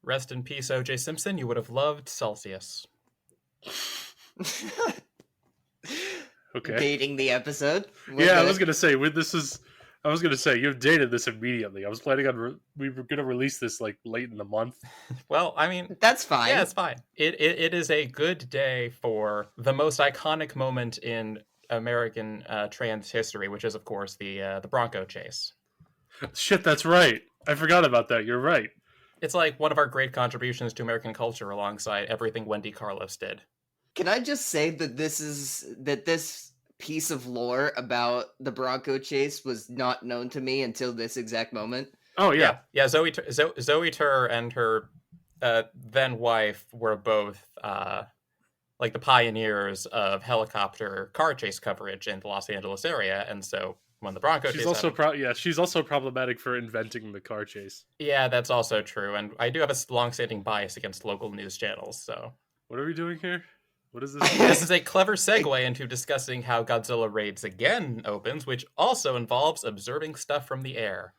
Rest in peace, O.J. Simpson. You would have loved Celsius. Okay. Dating the episode. Yeah, I was gonna say you've dated this immediately. I was planning on we were gonna release this like late in the month. Well, I mean, That's fine. yeah, it's fine. It is a good day for the most iconic moment in American trans history, which is, of course, the Bronco chase. Shit, that's right. I forgot about that. You're right. It's like one of our great contributions to American culture, alongside everything Wendy Carlos did. Can I just say that this piece of lore about the Bronco chase was not known to me until this exact moment? Oh yeah. Zoe Tur and her then wife were both like the pioneers of helicopter car chase coverage in the Los Angeles area, and so when the Bronco She's chase also she's also problematic for inventing the car chase. Yeah, that's also true, and I do have a long-standing bias against local news channels. So what are we doing here? What is this? This is a clever segue into discussing how Godzilla Raids Again opens, which also involves observing stuff from the air.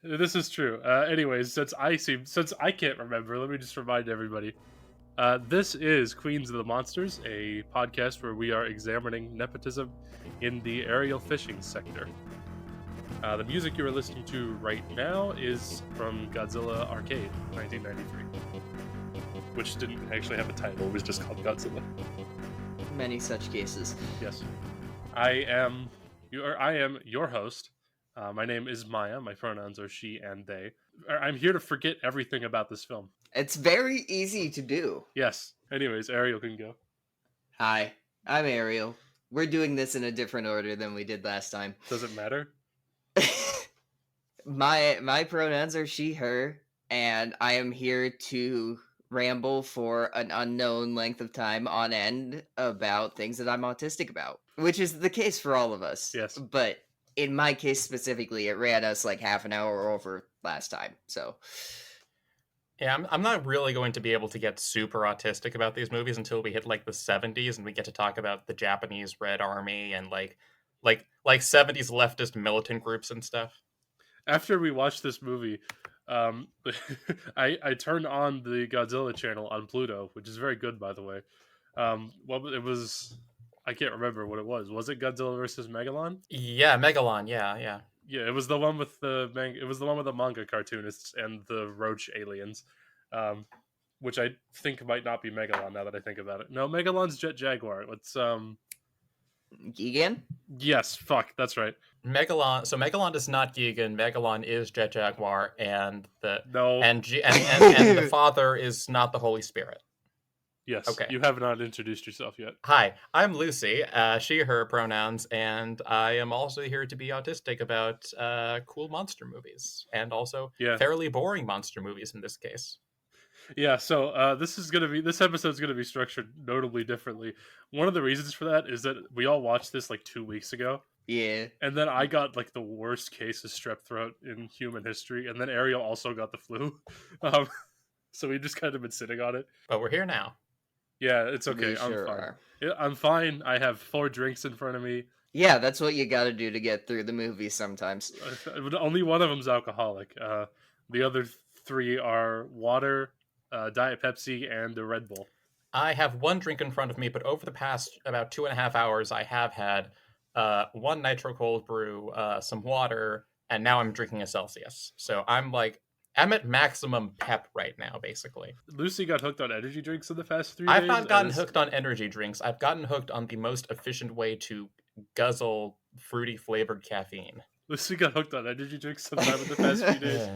This is true. Anyways, since I can't remember, let me just remind everybody. This is Queens of the Monsters, a podcast where we are examining nepotism in the aerial fishing sector. The music you are listening to right now is from Godzilla Arcade, 1993. Which didn't actually have a title, it was just called Godzilla. Many such cases. Yes. I am your host. My name is Maya. My pronouns are she and they. I'm here to forget everything about this film. It's very easy to do. Yes. Anyways, Ariel can go. Hi, I'm Ariel. We're doing this in a different order than we did last time. Does it matter? My pronouns are she, her, and I am here to ramble for an unknown length of time on end about things that I'm autistic about, which is the case for all of us. Yes. But in my case specifically, it ran us like half an hour over last time, so... Yeah, I'm not really going to be able to get super autistic about these movies until we hit like the 70s and we get to talk about the Japanese Red Army and like 70s leftist militant groups and stuff. After we watched this movie, I turned on the Godzilla channel on Pluto, which is very good, by the way. Well, it was, I can't remember what it was. Was it Godzilla versus Megalon? Yeah, Megalon. Yeah. Yeah, it was the one with the manga cartoonists and the roach aliens, which I think might not be Megalon now that I think about it. No, Megalon's Jet Jaguar. Let's Gigan? Yes, fuck, that's right. Megalon. So Megalon is not Gigan. Megalon is Jet Jaguar, and the the father is not the Holy Spirit. Yes. Okay. You have not introduced yourself yet. Hi, I'm Lucy. She, her pronouns, and I am also here to be autistic about cool monster movies, and also fairly boring monster movies in this case. Yeah, so this episode's gonna be structured notably differently. One of the reasons for that is that we all watched this like 2 weeks ago. Yeah. And then I got like the worst case of strep throat in human history, and then Ariel also got the flu. So we've just kind of been sitting on it. But we're here now. Yeah, it's okay. I'm fine. I'm fine. I have 4 drinks in front of me. Yeah, that's what you gotta do to get through the movie sometimes. Only one of them's alcoholic. The other 3 are water, Diet Pepsi, and a Red Bull. I have 1 drink in front of me, but over the past about 2.5 hours, I have had 1 nitro cold brew, some water, and now I'm drinking a Celsius. So I'm at maximum pep right now, basically. Lucy got hooked on energy drinks in the past 3 days. I've not gotten hooked on energy drinks. I've gotten hooked on the most efficient way to guzzle fruity flavored caffeine. Lucy got hooked on energy drinks sometime in the past few days.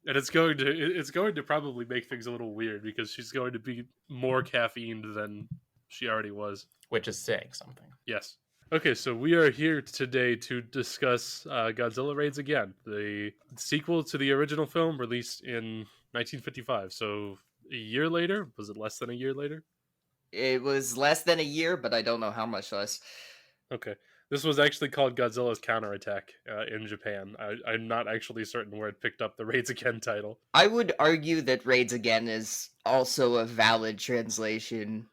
And it's going to probably make things a little weird because she's going to be more caffeined than she already was. Which is saying something. Yes. Okay, so we are here today to discuss Godzilla Raids Again, the sequel to the original film released in 1955. So a year later? Was it less than a year later? It was less than a year, but I don't know how much less. Okay. This was actually called Godzilla's Counterattack in Japan. I'm not actually certain where it picked up the Raids Again title. I would argue that Raids Again is also a valid translation.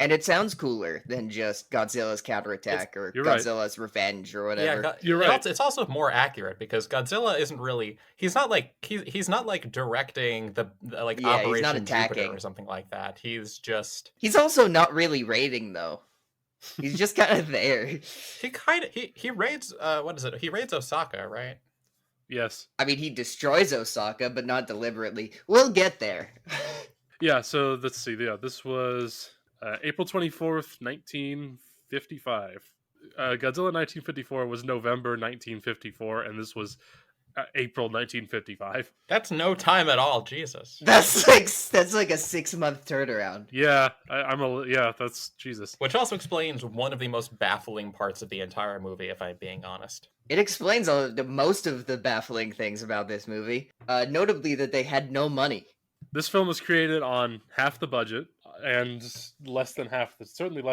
And it sounds cooler than just Godzilla's It's counterattack or You're right. Godzilla's revenge or yeah, whatever. You're right. it's also more accurate because Godzilla isn't really he's not like directing the like Yeah, he's not Operation Jupiter attacking. or something like that. He's just He's also not really raiding though. He's just kind of there. he raids what is it? He raids Osaka, right? Yes. I mean, he destroys Osaka, but not deliberately. We'll get there. Yeah, so let's see. Yeah, this was April 24th, 1955. Godzilla 1954 was November 1954, and this was April 1955. That's no time at all, Jesus. That's like a 6-month turnaround. Yeah, yeah, that's Jesus. Which also explains one of the most baffling parts of the entire movie, if I'm being honest. It explains most of the baffling things about this movie. Notably that they had no money. This film was created on half the budget and certainly less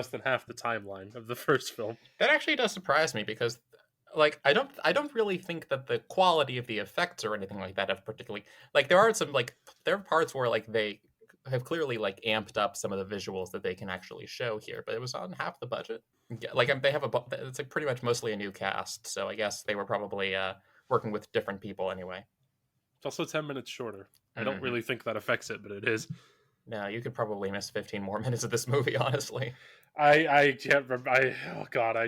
than half the timeline of the first film. That actually does surprise me because like I don't really think that the quality of the effects or anything like that have particularly like there are parts where like they have clearly like amped up some of the visuals that they can actually show here, but it was on half the budget. Like they have it's like pretty much mostly a new cast, so I guess they were probably working with different people anyway. It's also 10 minutes shorter. I don't really think that affects it, but it is. No, you could probably miss 15 more minutes of this movie, honestly. I can't remember. Oh god, I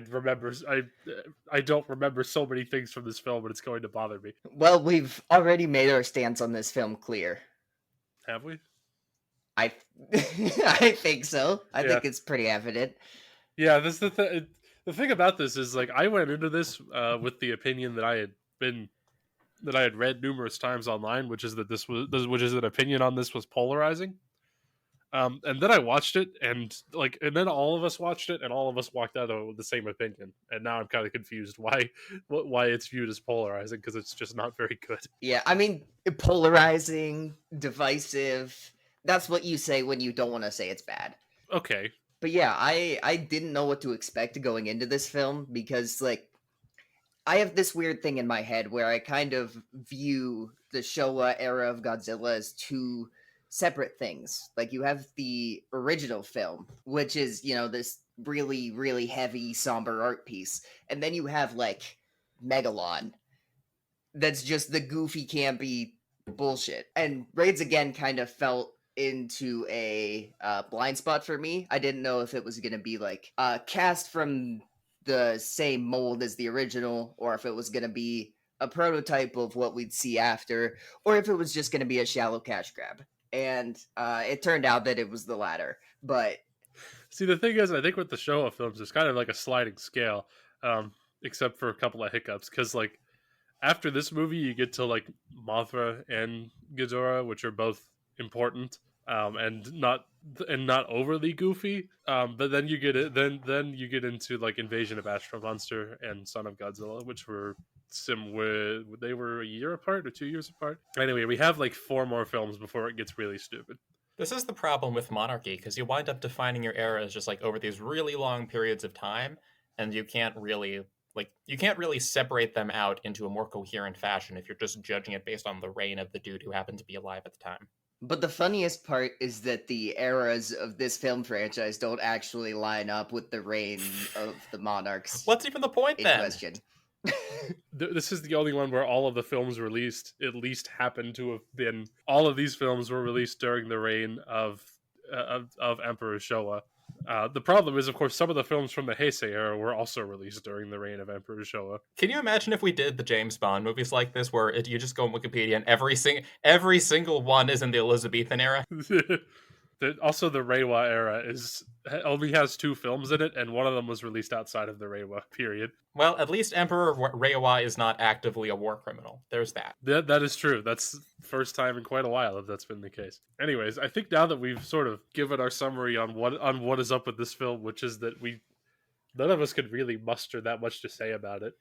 don't remember so many things from this film, but it's going to bother me. Well, we've already made our stance on this film clear. Have we? I I think so. I think it's pretty evident. Yeah, this the thing about this is like I went into this with the opinion that I had read numerous times online, which is that an opinion on this was polarizing. And then I watched it, and then all of us watched it, and all of us walked out with the same opinion. And now I'm kind of confused why it's viewed as polarizing, because it's just not very good. Yeah, I mean, polarizing, divisive. That's what you say when you don't want to say it's bad. Okay. But yeah, I didn't know what to expect going into this film because like I have this weird thing in my head where I kind of view the Showa era of Godzilla as two separate things. Like you have the original film, which is, this really, really heavy, somber art piece. And then you have like Megalon. That's just the goofy, campy bullshit. And Raids Again kind of felt into a blind spot for me. I didn't know if it was going to be like cast from the same mold as the original, or if it was going to be a prototype of what we'd see after, or if it was just going to be a shallow cash grab. And it turned out that it was the latter. But see, the thing is, I think with the Showa films, it's kind of like a sliding scale, except for a couple of hiccups. Because like after this movie, you get to like Mothra and Ghidorah, which are both important and not overly goofy. But then you get then you get into like Invasion of Astro Monster and Son of Godzilla, which were they were a year apart or 2 years apart. Anyway, we have like 4 more films before it gets really stupid. This is the problem with monarchy, because you wind up defining your eras just like over these really long periods of time, and you can't really separate them out into a more coherent fashion if you're just judging it based on the reign of the dude who happened to be alive at the time. But the funniest part is that the eras of this film franchise don't actually line up with the reign of the monarchs. What's even the point then? Question. This is the only one where all of the films released at least happen to have been. All of these films were released during the reign of Emperor Showa. The problem is, of course, some of the films from the Heisei era were also released during the reign of Emperor Showa. Can you imagine if we did the James Bond movies like this, where you just go on Wikipedia and every single one is in the Elizabethan era? Also, the Reiwa era only has 2 films in it, and one of them was released outside of the Reiwa period. Well, at least Emperor Reiwa is not actively a war criminal. There's that. That is true. That's the first time in quite a while that that's been the case. Anyways, I think now that we've sort of given our summary on what is up with this film, which is that none of us could really muster that much to say about it,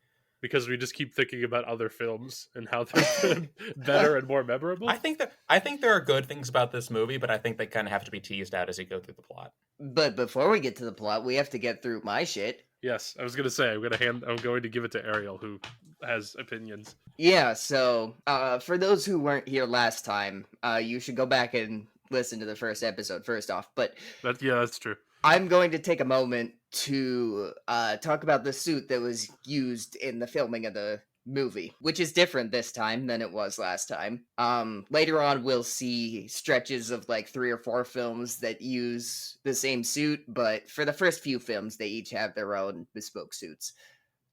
because we just keep thinking about other films and how they're better and more memorable. I think there are good things about this movie, but I think they kind of have to be teased out as you go through the plot. But before we get to the plot, we have to get through my shit. Yes, I was going to say I'm going to give it to Ariel, who has opinions. Yeah, so for those who weren't here last time, you should go back and listen to the first episode first off. But that's true. I'm going to take a moment to talk about the suit that was used in the filming of the movie, which is different this time than it was last time. Later on, we'll see stretches of like 3 or 4 films that use the same suit, but for the first few films, they each have their own bespoke suits.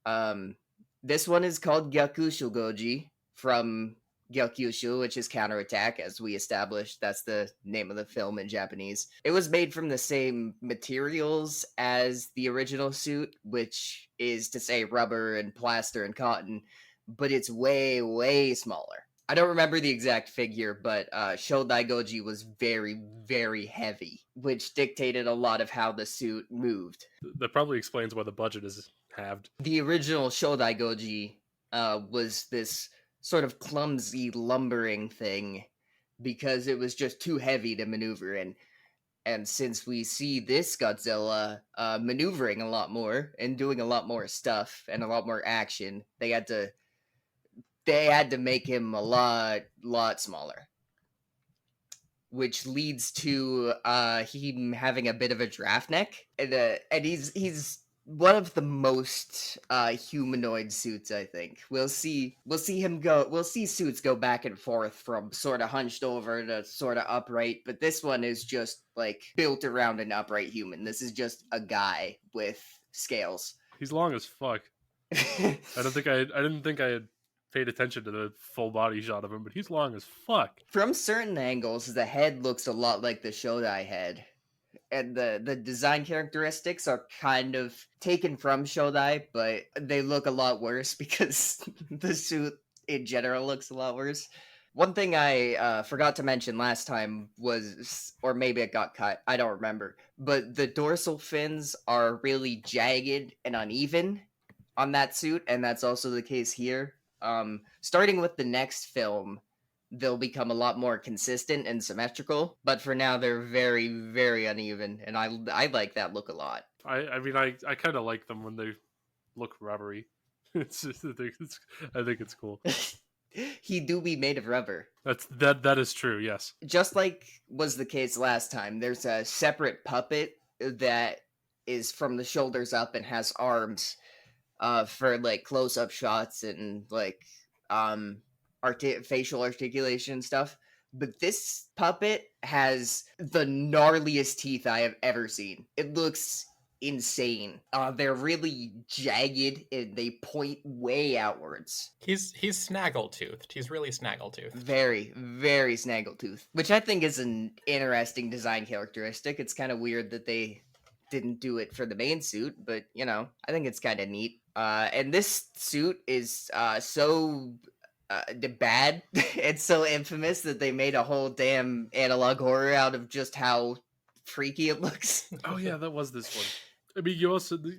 Um, this one is called Gyakushu Goji from Gyakushu, which is counterattack, as we established. That's the name of the film in Japanese. It was made from the same materials as the original suit, which is to say rubber and plaster and cotton, but it's way, way smaller. I don't remember the exact figure, but Shodai Goji was very, very heavy, which dictated a lot of how the suit moved. That probably explains why the budget is halved. The original Shodai Goji was this sort of clumsy lumbering thing because it was just too heavy to maneuver in. And since we see this Godzilla maneuvering a lot more and doing a lot more stuff and a lot more action, they had to make him a lot smaller, which leads to him having a bit of a draft neck, and he's one of the most humanoid suits. I think we'll see suits go back and forth from sort of hunched over to sort of upright, but this one is just like built around an upright human. This is just a guy with scales. He's long as fuck. I didn't think I had paid attention to the full body shot of him, but he's long as fuck. From certain angles, the head looks a lot like the Shodai head. And the design characteristics are kind of taken from Shodai, but they look a lot worse because the suit in general looks a lot worse. One thing I forgot to mention last time was, or maybe it got cut, I don't remember, but the dorsal fins are really jagged and uneven on that suit, and that's also the case here. Starting with the next film, they'll become a lot more consistent and symmetrical, but for now they're very, very uneven, and I like that look a lot. I mean, I kind of like them when they look rubbery. I think it's cool. He do be made of rubber. That is true, yes. Just like was the case last time, there's a separate puppet that is from the shoulders up and has arms for like close-up shots and like facial articulation and stuff. But this puppet has the gnarliest teeth I have ever seen. It looks insane. They're really jagged and they point way outwards. He's snaggletooth. He's really snaggletooth. Very, very snaggletooth, which I think is an interesting design characteristic. It's kind of weird that they didn't do it for the main suit, but you know, I think it's kind of neat. And this suit is so bad and so infamous that they made a whole damn analog horror out of just how freaky it looks. Oh yeah, that was this one. I mean,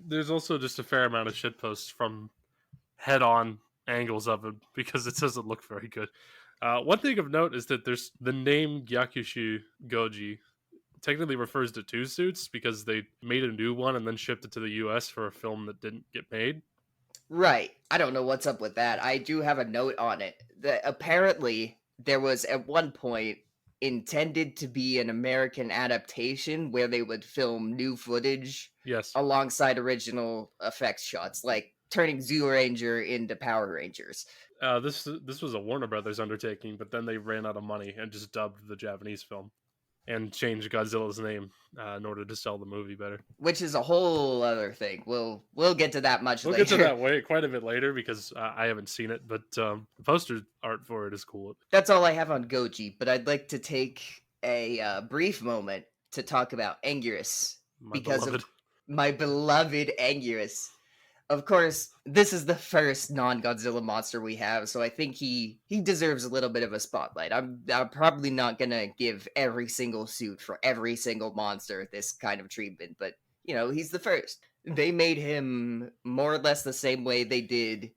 there's also just a fair amount of shitposts from head-on angles of it because it doesn't look very good. One thing of note is that there's the name Gyakushu Goji technically refers to 2 suits because they made a new one and then shipped it to the US for a film that didn't get made. Right. I don't know what's up with that. I do have a note on it that apparently there was at one point intended to be an American adaptation where they would film new footage alongside original effects shots, like turning Zoo Ranger into Power Rangers. This was a Warner Brothers undertaking, but then they ran out of money and just dubbed the Japanese film and changed Godzilla's name in order to sell the movie better. Which is a whole other thing. We'll get to that later. We'll get to that quite a bit later because I haven't seen it, but the poster art for it is cool. That's all I have on Goji, but I'd like to take a brief moment to talk about Anguirus of my beloved Anguirus. Of course, this is the first non-Godzilla monster we have, so I think he deserves a little bit of a spotlight. I'm probably not gonna give every single suit for every single monster this kind of treatment, but, you know, he's the first. They made him more or less the same way they did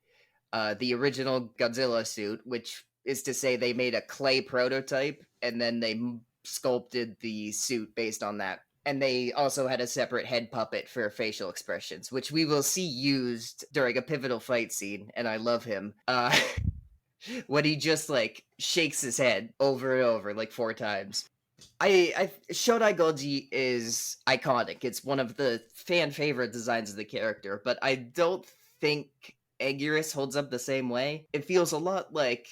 the original Godzilla suit, which is to say they made a clay prototype, and then they sculpted the suit based on that. And they also had a separate head puppet for facial expressions, which we will see used during a pivotal fight scene, and I love him. When he just, like, shakes his head over and over, like 4 times. Shodai Goji is iconic. It's one of the fan favorite designs of the character, but I don't think Anguirus holds up the same way. It feels a lot like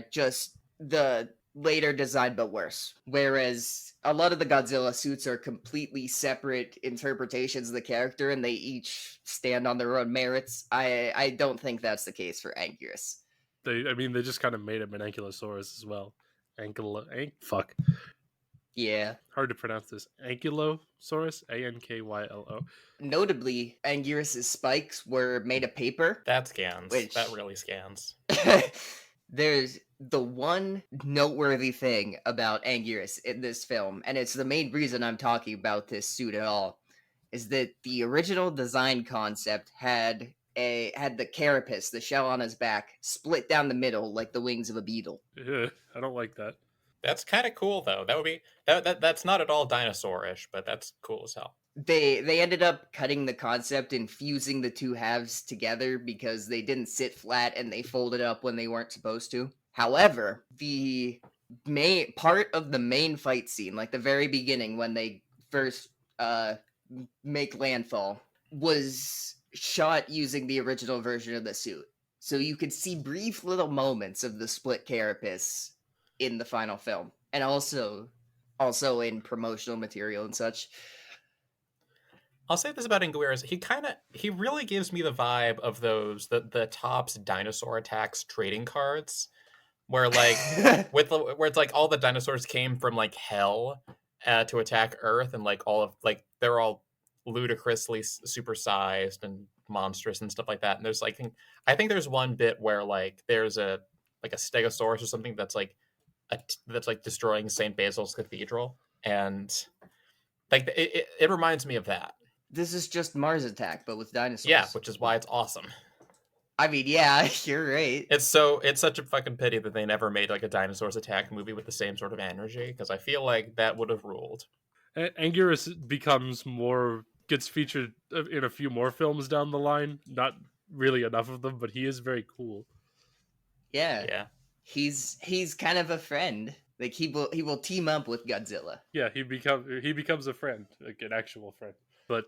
just the later design but worse. Whereas a lot of the Godzilla suits are completely separate interpretations of the character and they each stand on their own merits. I don't think that's the case for Anguirus. They just kind of made him an ankylosaurus as well. Fuck. Yeah. Hard to pronounce this. Ankylosaurus? Ankylo. Notably, Anguirus's spikes were made of paper, That scans. which That really scans. there's the one noteworthy thing about Anguirus in this film, and it's the main reason I'm talking about this suit at all, is that the original design concept had the carapace, the shell on his back, split down the middle like the wings of a beetle. I don't like that. That's kind of cool, though. That would be that's not at all dinosaurish, but that's cool as hell. They ended up cutting the concept and fusing the two halves together because they didn't sit flat and they folded up when they weren't supposed to. However, the main part of the main fight scene, like the very beginning when they first make landfall, was shot using the original version of the suit. So you could see brief little moments of the split carapace in the final film, and also in promotional material and such. I'll say this about Anguirus. He really gives me the vibe of those the Topps dinosaur attacks trading cards, where like where it's like all the dinosaurs came from like hell to attack Earth, and like all of like they're all ludicrously supersized and monstrous and stuff like that. And there's like I think there's one bit where like there's a stegosaurus or something that's like that's like destroying St. Basil's Cathedral, and like it reminds me of that. This is just Mars Attack, but with dinosaurs. Yeah, which is why it's awesome. I mean, yeah, you're right. It's such a fucking pity that they never made like a dinosaurs attack movie with the same sort of energy, because I feel like that would have ruled. Anguirus gets featured in a few more films down the line. Not really enough of them, but he is very cool. Yeah. He's kind of a friend. Like he will team up with Godzilla. Yeah, he becomes a friend, like an actual friend. But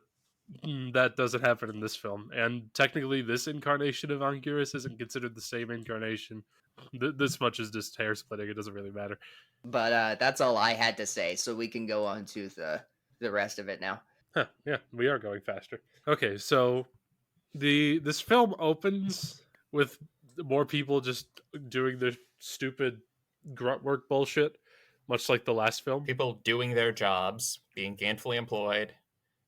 that doesn't happen in this film. And technically, this incarnation of Anguirus isn't considered the same incarnation. This much is just hair splitting. It doesn't really matter. But that's all I had to say. So we can go on to the rest of it now. Yeah, we are going faster. Okay, so this film opens with more people just doing their stupid grunt work bullshit, much like the last film. People doing their jobs, being gainfully employed,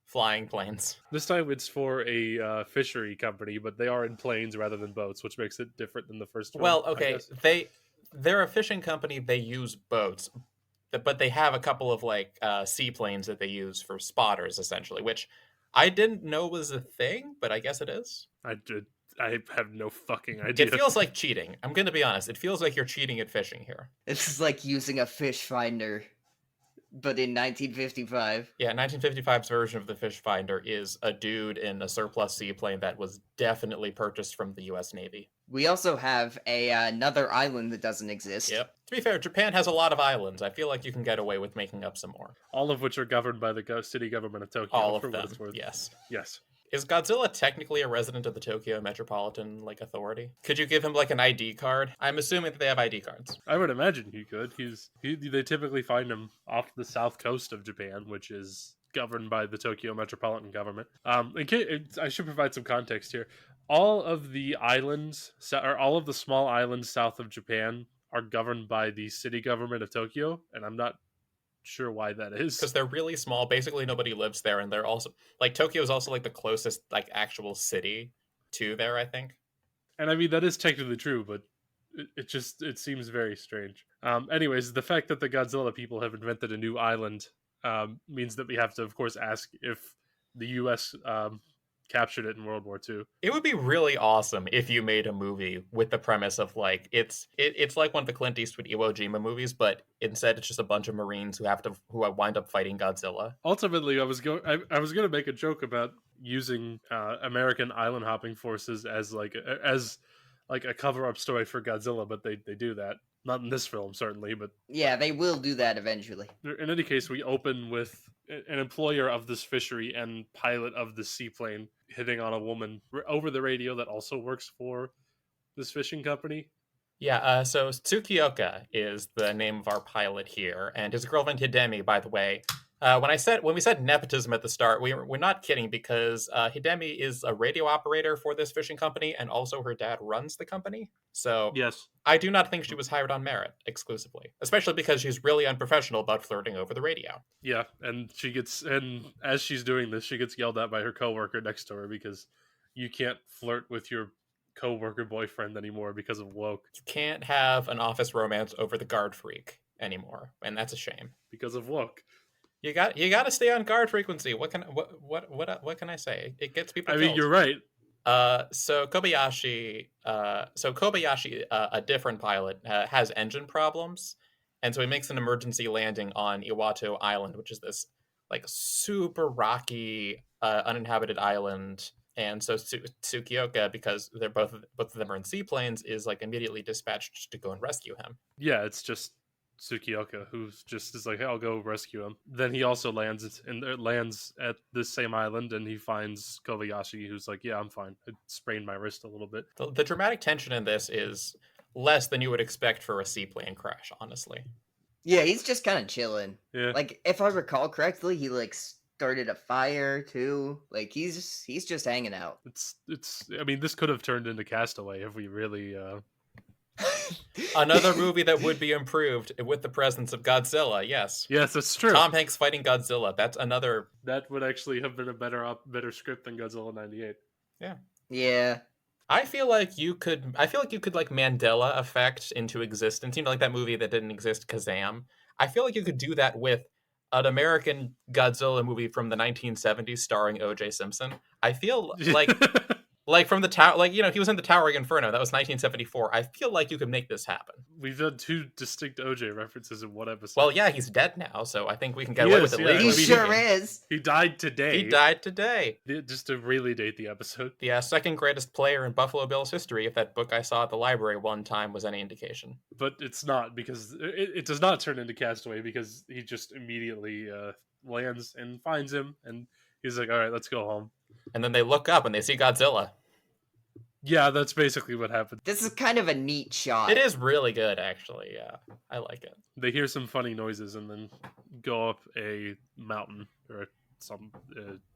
flying planes. This time it's for a fishery company, but they are in planes rather than boats, which makes it different than the first one. Well, okay, they're a fishing company. They use boats, but they have a couple of like seaplanes that they use for spotters, essentially, which I didn't know was a thing, but I guess it is. I have no fucking idea. It feels like cheating. I'm going to be honest. It feels like you're cheating at fishing here. This is like using a fish finder, but in 1955. Yeah, 1955's version of the fish finder is a dude in a surplus seaplane that was definitely purchased from the U.S. Navy. We also have another island that doesn't exist. Yep. To be fair, Japan has a lot of islands. I feel like you can get away with making up some more. All of which are governed by the city government of Tokyo. All of them, yes. Yes. Is Godzilla technically a resident of the Tokyo Metropolitan Authority? Could you give him like an ID card? I'm assuming that they have ID cards. I would imagine he could. They typically find him off the south coast of Japan, which is governed by the Tokyo Metropolitan Government. I should provide some context here. All of the islands, or all of the small islands south of Japan, are governed by the city government of Tokyo, and I'm not sure why that is, because they're really small. Basically nobody lives there, and they're also like Tokyo is also like the closest like actual city to there, I think. And I mean that is technically true, but it seems very strange. Anyways, the fact that the Godzilla people have invented a new island means that we have to of course ask if the US captured it in World War II. It would be really awesome if you made a movie with the premise of like it's like one of the Clint Eastwood Iwo Jima movies, but instead it's just a bunch of Marines who wind up fighting Godzilla. Ultimately, I was going to make a joke about using American island hopping forces as a cover up story for Godzilla, but they do that. Not in this film, certainly, but Yeah, they will do that eventually. in any case, we open with an employer of this fishery and pilot of this seaplane hitting on a woman over the radio that also works for this fishing company. Yeah, so Tsukioka is the name of our pilot here, and his girlfriend Hidemi, by the way. When we said nepotism at the start, we're not kidding, because Hidemi is a radio operator for this fishing company, and also her dad runs the company. So Yes. I do not think she was hired on merit exclusively, especially because she's really unprofessional about flirting over the radio. Yeah, and as she's doing this, she gets yelled at by her coworker next to her because you can't flirt with your coworker boyfriend anymore because of woke. You can't have an office romance over the guard freak anymore, and that's a shame. Because of woke. You got to stay on guard frequency. What can I say? It gets people. I killed. mean, you're right. So Kobayashi, a different pilot, has engine problems, and so he makes an emergency landing on Iwato Island, which is this like super rocky, uninhabited island. And so Tsukioka, because they're both of them are in seaplanes, is like immediately dispatched to go and rescue him. Yeah, it's just Tsukioka who's just is like, hey, I'll go rescue him. Then he also lands at this same island, and he finds Kobayashi, who's like, yeah, I'm fine. I sprained my wrist a little bit. The dramatic tension in this is less than you would expect for a seaplane crash, honestly. Yeah, he's just kind of chilling. Yeah. Like, if I recall correctly, he like started a fire too. Like, he's just hanging out. It's. I mean, this could have turned into Castaway if we really. Another movie that would be improved with the presence of Godzilla. Yes. Yes, that's true. Tom Hanks fighting Godzilla. That's another. That would actually have been a better script than Godzilla '98. Yeah. Yeah. I feel like you could like Mandela effect into existence. You know, like that movie that didn't exist, Kazam. I feel like you could do that with an American Godzilla movie from the 1970s starring O.J. Simpson. I feel like from the tower, like, you know, he was in the Towering Inferno. That was 1974. I feel like you could make this happen. We've done 2 distinct OJ references in one episode. Well, yeah, he's dead now, so I think we can get away with it legally. He sure is. He died today. He died today. Just to really date the episode. The second greatest player in Buffalo Bills history, if that book I saw at the library one time was any indication. But it's not, because it does not turn into Castaway, because he just immediately lands and finds him, and he's like, all right, let's go home. And then they look up and they see Godzilla. Yeah, that's basically what happened. This is kind of a neat shot. It is really good, actually. Yeah, I like it. They hear some funny noises and then go up a mountain or some.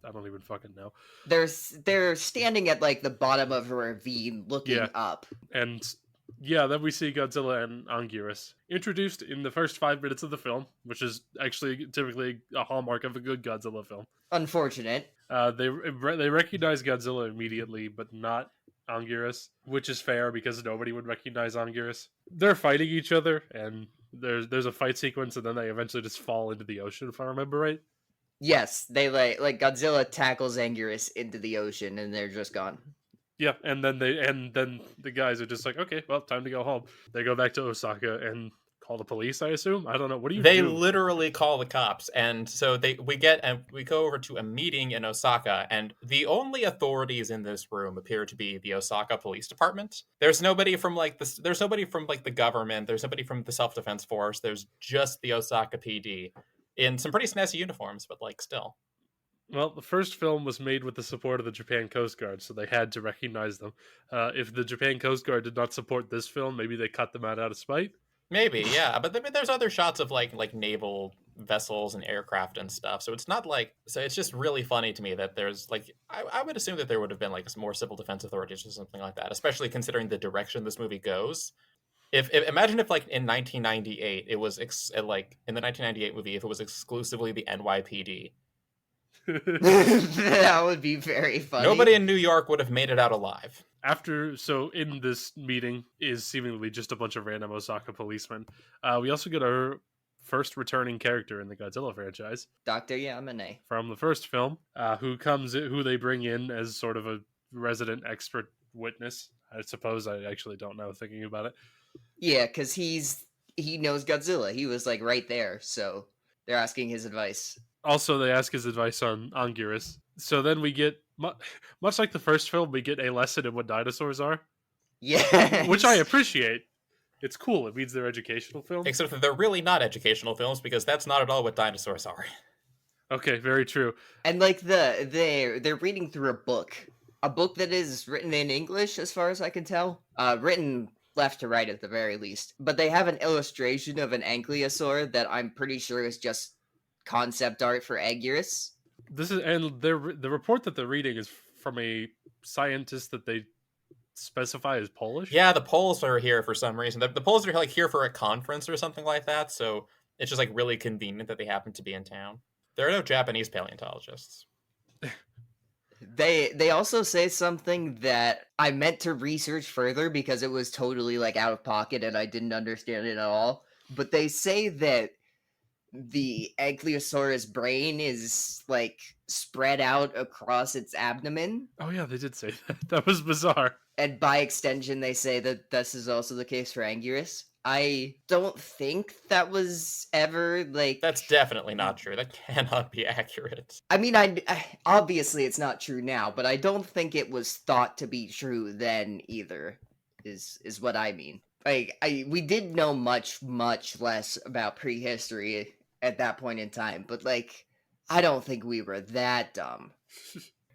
I don't even fucking know. They're standing at like the bottom of a ravine, looking up. And yeah, then we see Godzilla and Anguirus introduced in the first 5 minutes of the film, which is actually typically a hallmark of a good Godzilla film. Unfortunate. They recognize Godzilla immediately, but not Anguirus, which is fair because nobody would recognize Anguirus. They're fighting each other, and there's a fight sequence, and then they eventually just fall into the ocean, if I remember right. Yes, they like Godzilla tackles Anguirus into the ocean, and they're just gone. Yeah, and then the guys are just like, okay, well, time to go home. They go back to Osaka and call the police, I assume. I don't know. What do you do? They literally call the cops, and so we go over to a meeting in Osaka, and the only authorities in this room appear to be the Osaka Police Department. There's nobody from the government. There's nobody from the self-defense force. There's just the Osaka PD in some pretty snazzy uniforms, but like still. Well, the first film was made with the support of the Japan Coast Guard, so they had to recognize them. If the Japan Coast Guard did not support this film, maybe they cut them out of spite. Maybe, yeah, but there's other shots of like naval vessels and aircraft and stuff. So it's not like, so it's just really funny to me that there's like, I would assume that there would have been like more civil defense authorities or something like that, especially considering the direction this movie goes. If imagine if like in 1998 it was like in the 1998 movie, if it was exclusively the NYPD. That would be very funny. Nobody in New York would have made it out alive. So in this meeting is seemingly just a bunch of random Osaka policemen. We also get our first returning character in the Godzilla franchise, Dr. Yamane from the first film, who they bring in as sort of a resident expert witness. I suppose. I actually don't know, thinking about it. Yeah, because he knows Godzilla. He was like right there, so they're asking his advice. Also, they ask his advice on Anguirus. So then we get, much like the first film, we get a lesson in what dinosaurs are. Yeah. Which I appreciate. it's cool. It means they're educational films. Except that they're really not educational films because that's not at all what dinosaurs are. Okay, very true. And like they're reading through a book that is written in English, as far as I can tell, written left to right at the very least. But they have an illustration of an ankylosaur that I'm pretty sure is just concept art for Anguirus. This is and the report that they're reading is from a scientist that they specify as Polish. Yeah, the Poles are here for some reason. The Poles are like here for a conference or something like that, so it's just like really convenient that they happen to be in town. There are no Japanese paleontologists. They also say something that I meant to research further because it was totally like out of pocket and I didn't understand it at all. But they say that the Ankylosaurus brain is like spread out across its abdomen. Oh yeah, they did say that. That was bizarre. And by extension, they say that this is also the case for Anguirus. I don't think that was ever like. That's definitely not true. That cannot be accurate. I mean, I obviously it's not true now, but I don't think it was thought to be true then either. Is what I mean. Like we did know much less about prehistory at that point in time, but like I don't think we were that dumb.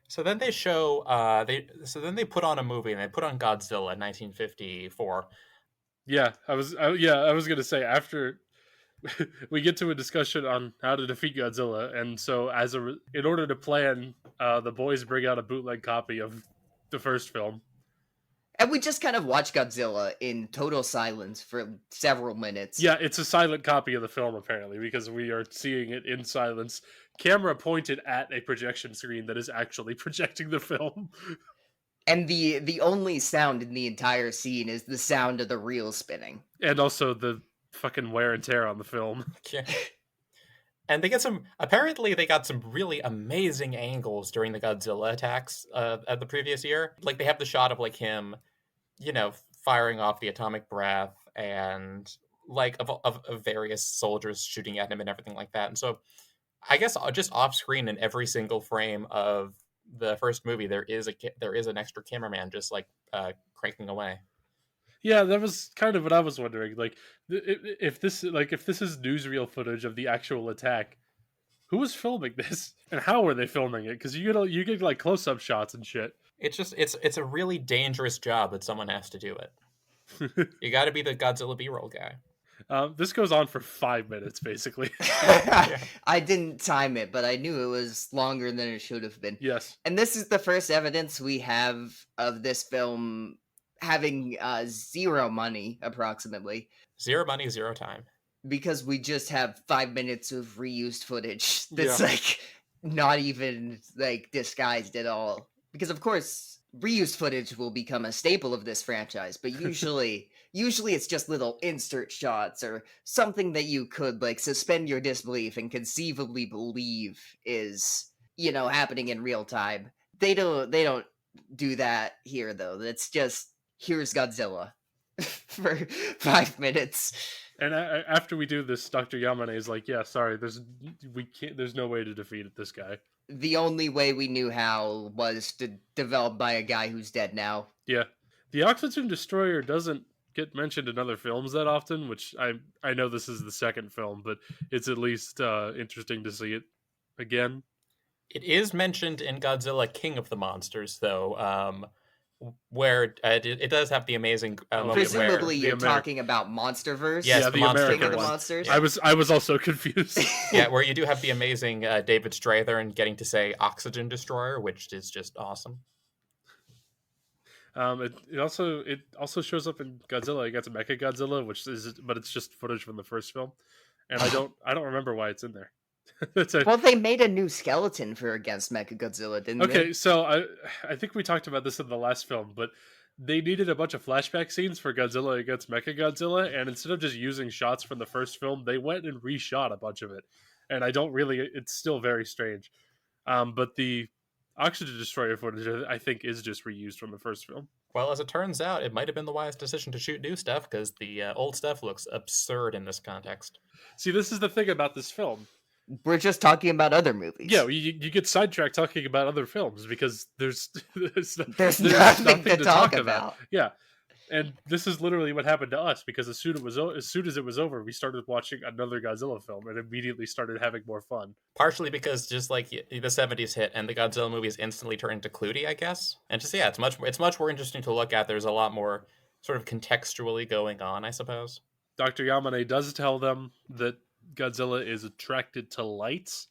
So then they show then they put on a movie and they put on Godzilla in 1954. Yeah, I was gonna say after we get to a discussion on how to defeat Godzilla, and so in order to plan, the boys bring out a bootleg copy of the first film. And we just kind of watch Godzilla in total silence for several minutes. Yeah, it's a silent copy of the film, apparently, because we are seeing it in silence. Camera pointed at a projection screen that is actually projecting the film. And the only sound in the entire scene is the sound of the reel spinning. And also the fucking wear and tear on the film. Yeah. And apparently they got some really amazing angles during the Godzilla attacks of the previous year. Like they have the shot of like him, firing off the atomic breath and like of various soldiers shooting at him and everything like that. And so I guess just off screen in every single frame of the first movie, there is an extra cameraman just like cranking away. Yeah, that was kind of what I was wondering. Like, if this is newsreel footage of the actual attack, who was filming this and how were they filming it? Because you get like close up shots and shit. It's a really dangerous job that someone has to do it. You got to be the Godzilla B-roll guy. This goes on for 5 minutes, basically. I didn't time it, but I knew it was longer than it should have been. Yes. And this is the first evidence we have of this film having zero money, approximately. Zero money, zero time. Because we just have 5 minutes of reused footage that's like not even like disguised at all. Because of course, reused footage will become a staple of this franchise, but usually it's just little insert shots or something that you could like suspend your disbelief and conceivably believe is, happening in real time. They don't do that here though. It's just here's Godzilla for 5 minutes. And after we do this, Dr. Yamane is like, "Yeah, sorry, there's no way to defeat this guy." The only way we knew how was developed by a guy who's dead now. Yeah, the Oxygen Destroyer doesn't get mentioned in other films that often, which I know this is the second film, but it's at least interesting to see it again. It is mentioned in Godzilla King of the Monsters, though, where it does have the amazing moment presumably where you're talking about Monsterverse. Yes, the King American of the one. Monsters. Yeah. I was also confused. Yeah, where you do have the amazing David Strathairn getting to say Oxygen Destroyer, which is just awesome. It also shows up in Godzilla. You got to Mecha Godzilla, but it's just footage from the first film, and I don't remember why it's in there. Well, they made a new skeleton for Against Mechagodzilla, didn't they? Okay, so I think we talked about this in the last film, but they needed a bunch of flashback scenes for Godzilla against Mechagodzilla, and instead of just using shots from the first film, they went and reshot a bunch of it. And it's still very strange. But the Oxygen Destroyer footage, I think, is just reused from the first film. Well, as it turns out, it might have been the wise decision to shoot new stuff, because the old stuff looks absurd in this context. See, this is the thing about this film. We're just talking about other movies. Yeah, you get sidetracked talking about other films because there's nothing to talk about. Yeah. And this is literally what happened to us, because as soon as it was over, we started watching another Godzilla film and immediately started having more fun. Partially because just like the '70s hit and the Godzilla movies instantly turned into Clutie, I guess, and just yeah, it's much more interesting to look at. There's a lot more sort of contextually going on, I suppose. Dr. Yamane does tell them that Godzilla is attracted to lights.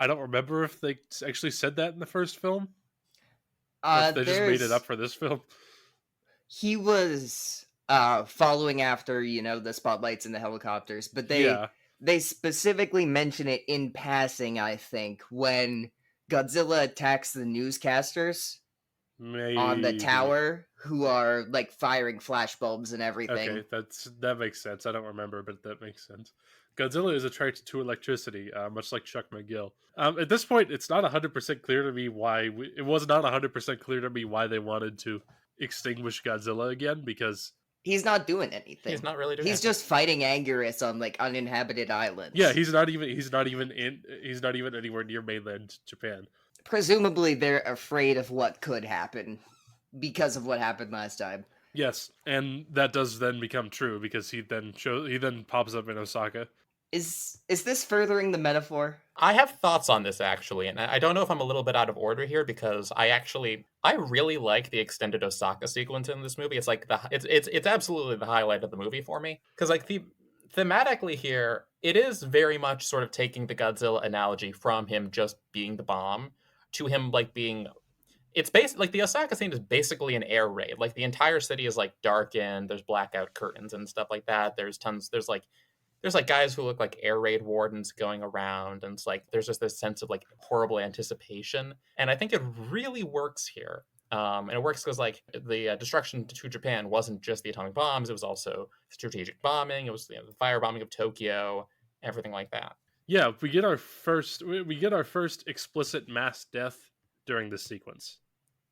I don't remember if they actually said that in the first film, or if they just made it up There's for this film. he was following after, the spotlights and the helicopters, but Yeah, they specifically mention it in passing, I think, when Godzilla attacks the newscasters on the maybe. tower, who are like firing flashbulbs and Okay, everything. that makes sense. I don't remember, but that makes sense. Godzilla is attracted to electricity, much like Chuck McGill. At this point, it's not 100% clear to me why it was not 100% clear to me why they wanted to extinguish Godzilla again, because He's not doing He's anything. not really doing He's anything. just fighting Anguirus on like uninhabited yeah, islands. he's not even anywhere near mainland Japan. Presumably, they're afraid of what could happen because of what happened last time. Yes, and that does then become true, because he then pops up in Osaka. Is this furthering the metaphor? I have thoughts on this actually, and I don't know if I'm a little bit out of order here because I really like the extended Osaka sequence in this movie. It's like it's absolutely the highlight of the movie for me because like thematically here, it is very much sort of taking the Godzilla analogy from him just being the bomb to him like being. It's basically like the Osaka scene is basically an air raid. Like the entire city is like darkened. There's blackout curtains and stuff like that. There's like guys who look like air raid wardens going around, and it's like there's just this sense of like horrible anticipation, and I think it really works here. And it works because like the destruction to Japan wasn't just the atomic bombs; it was also strategic bombing. It was the firebombing of Tokyo, everything like that. Yeah, we get our first explicit mass death during this sequence.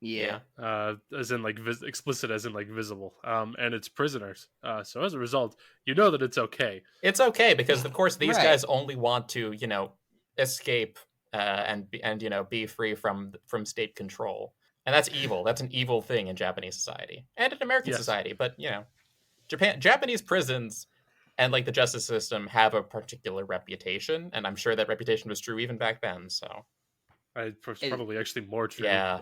Yeah. Yeah, As in like explicit, as in like visible, and it's prisoners. So as a result, you know that it's okay. it's okay because of course these Right. guys only want to escape and be free from state control, and that's evil. That's an evil thing in Japanese society and in American Yes, society. But Japanese prisons and like the justice system have a particular reputation, and I'm sure that reputation was true even back then. So it's It, probably actually more true yeah,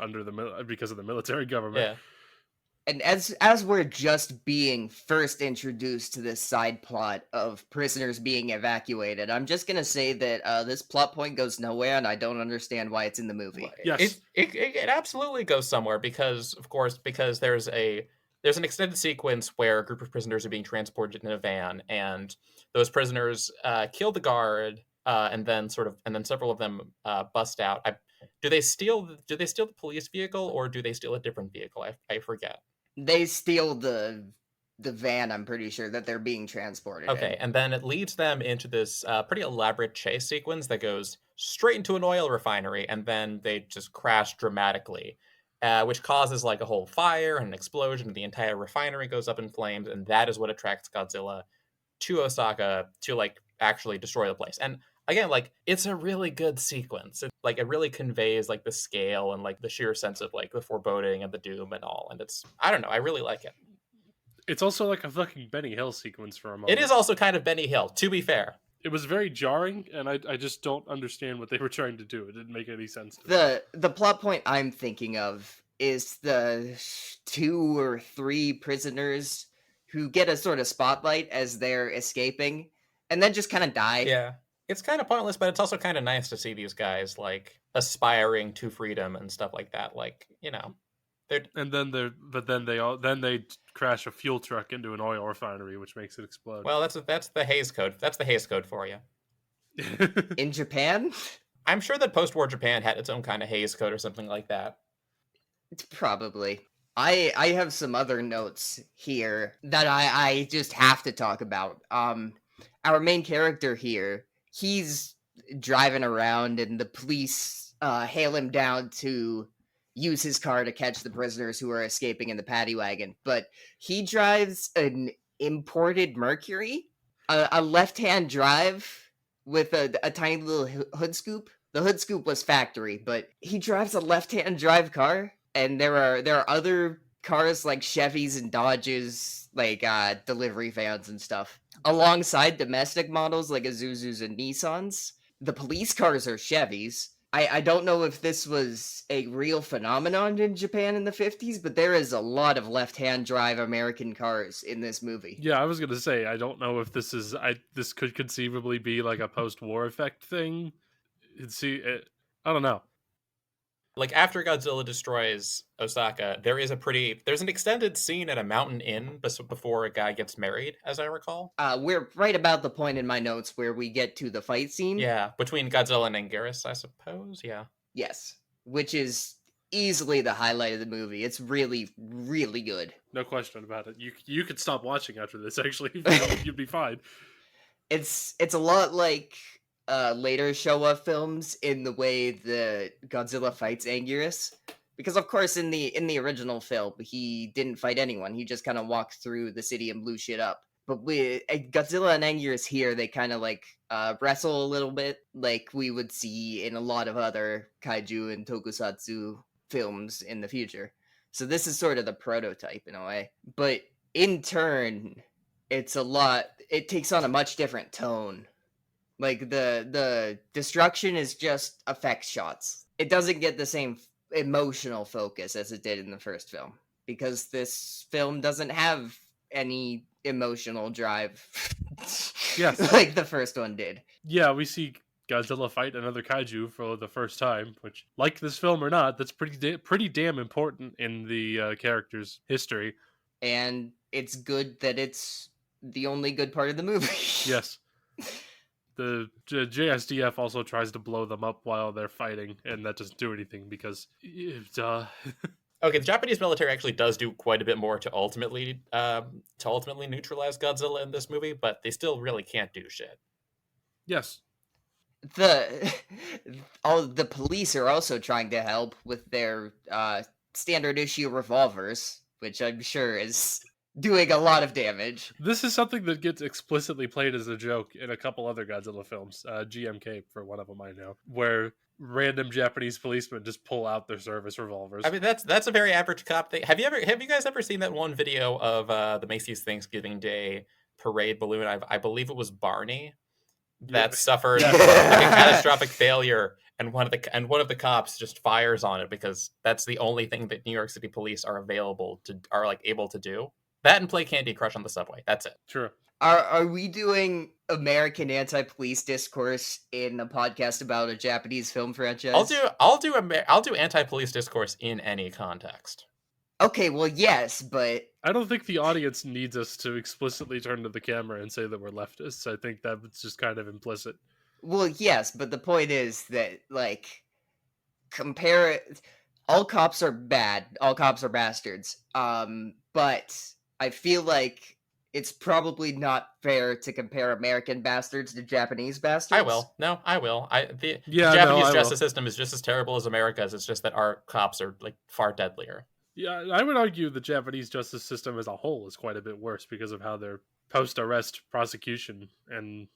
because of the military government. yeah, and as we're just being first introduced to this side plot of prisoners being evacuated, I'm just gonna say that this plot point goes nowhere, and I don't understand why it's in the movie. Yes, it absolutely goes somewhere because of course because there's an extended sequence where a group of prisoners are being transported in a van, and those prisoners kill the guard, and then several of them bust out. Do they steal the police vehicle or do they steal a different vehicle? I forget. They steal the van. I'm pretty sure that they're being transported Okay, in. and then it leads them into this pretty elaborate chase sequence that goes straight into an oil refinery, and then they just crash dramatically, which causes like a whole fire and an explosion, and the entire refinery goes up in flames, and that is what attracts Godzilla to Osaka to like actually destroy the place. And again, like it's a really good sequence. It really conveys like the scale and like the sheer sense of like the foreboding and the doom and all. And it's I don't know, I really like it. it's also like a fucking Benny Hill sequence for a It is moment. also kind of Benny Hill, to be fair. It was very jarring, and I just don't understand what they were trying to do. It didn't make any sense to me. The plot point I'm thinking of is the two or three prisoners who get a sort of spotlight as they're escaping, and then just kind of die. Yeah. It's kind of pointless, but it's also kind of nice to see these guys like aspiring to freedom and stuff like that. Like, they're And then they crash a fuel truck into an oil refinery, which makes it explode. well, that's the Hays Code. That's the Hays Code for you. In Japan? I'm sure that post-war Japan had its own kind of Hays Code or something like that. Probably. I have some other notes here that I just have to talk about. Our main character here, he's driving around and the police hail him down to use his car to catch the prisoners who are escaping in the paddy wagon. But he drives an imported Mercury, a left-hand drive with a tiny little hood scoop. The hood scoop was factory, but he drives a left-hand drive car, and there are other cars like Chevys and Dodges, like delivery vans and stuff, alongside domestic models like Isuzus and Nissans. The police cars are Chevys. I don't know if this was a real phenomenon in Japan in the 50s, but there is a lot of left-hand drive American cars in this movie. Yeah, I was gonna say I don't know if this could conceivably be like a post-war effect thing. I don't know. Like after Godzilla destroys Osaka, there's an extended scene at a mountain inn before a guy gets married, as I recall. We're right about the point in my notes where we get to the fight scene. Yeah, between Godzilla and Anguirus, I suppose. Yeah. Yes, which is easily the highlight of the movie. It's really, really good. No question about it. You could stop watching after this. Actually, you'd be fine. It's a lot like later Showa films in the way the Godzilla fights Anguirus, because of course in the original film he didn't fight anyone. He just kind of walked through the city and blew shit up. But with Godzilla and Anguirus here, they kind of like wrestle a little bit, like we would see in a lot of other kaiju and tokusatsu films in the future. So this is sort of the prototype in a way. But in turn, it takes on a much different tone. Like the destruction is just effect shots. It doesn't get the same emotional focus as it did in the first film, because this film doesn't have any emotional drive. Yes. Like the first one did. Yeah, we see Godzilla fight another kaiju for the first time, which, like this film or not, that's pretty damn important in the character's history. And it's good that it's the only good part of the movie. Yes. The JSDF also tries to blow them up while they're fighting, and that doesn't do anything because, duh. Okay, the Japanese military actually does do quite a bit more to ultimately neutralize Godzilla in this movie, but they still really can't do shit. Yes. The police are also trying to help with their standard issue revolvers, which I'm sure is doing a lot of damage. This is something that gets explicitly played as a joke in a couple other Godzilla films, GMK for one of them I know, where random Japanese policemen just pull out their service revolvers. I mean, that's a very average cop thing. Have you guys ever seen that one video of the Macy's Thanksgiving Day parade balloon? I believe it was Barney that suffered like a catastrophic failure, and one of the cops just fires on it because that's the only thing that New York City police are able to do. That and play Candy Crush on the subway. That's it. True. Are we doing American anti-police discourse in a podcast about a Japanese film franchise? I'll do anti-police discourse in any context. Okay, well, yes, but I don't think the audience needs us to explicitly turn to the camera and say that we're leftists. I think that's just kind of implicit. Well, yes, but the point is that, like, compare it. All cops are bad. All cops are bastards. But I feel like it's probably not fair to compare American bastards to Japanese bastards. I will. No, I will. The Japanese justice system is just as terrible as America's. It's just that our cops are like far deadlier. Yeah, I would argue the Japanese justice system as a whole is quite a bit worse because of how their post-arrest prosecution and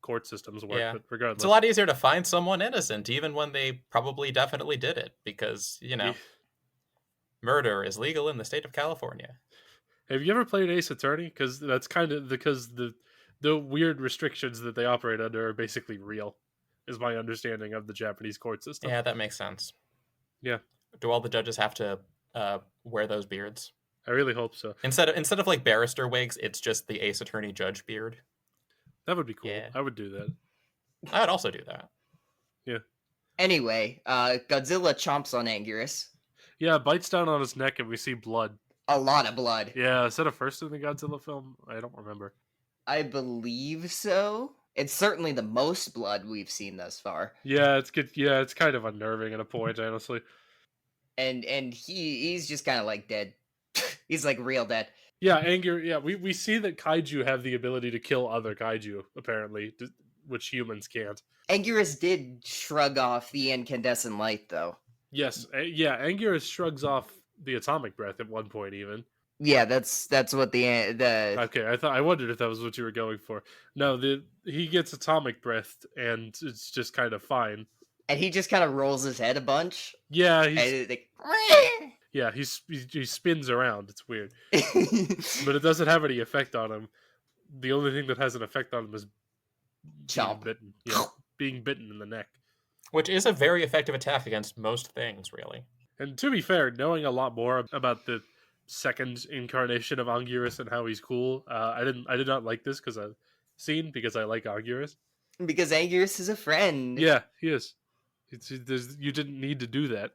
court systems work. Yeah. But regardless, it's a lot easier to find someone innocent, even when they probably definitely did it, because murder is legal in the state of California. Have you ever played Ace Attorney? Because that's kind of because the weird restrictions that they operate under are basically real, is my understanding of the Japanese court system. Yeah, that makes sense. Yeah. Do all the judges have to wear those beards? I really hope so. Instead of like barrister wigs, it's just the Ace Attorney judge beard. That would be cool. Yeah. I would do that. I would also do that. Yeah. Anyway, Godzilla chomps on Anguirus. Yeah, bites down on his neck and we see blood. A lot of blood. Yeah, is that a first in the Godzilla film? I don't remember. I believe so. It's certainly the most blood we've seen thus far. Yeah, it's good. Yeah, it's kind of unnerving at a point, honestly. And he's just kind of like dead. He's like real dead. Yeah, anger. Yeah, we see that kaiju have the ability to kill other kaiju, apparently, which humans can't. Anguirus did shrug off the incandescent light, though. Yes, yeah, Anguirus shrugs off the atomic breath at one point, even. Yeah, that's what the Okay, I wondered if that was what you were going for. No, he gets atomic breath, and it's just kind of fine. And he just kind of rolls his head a bunch. Yeah, Yeah, he spins around. It's weird, but it doesn't have any effect on him. The only thing that has an effect on him is being Chomp. bitten. Yeah, being bitten in the neck. Which is a very effective attack against most things, really. And to be fair, knowing a lot more about the second incarnation of Anguirus and how he's cool, I did not like this scene because I like Anguirus. Because Anguirus is a friend. Yeah, he is. You didn't need to do that.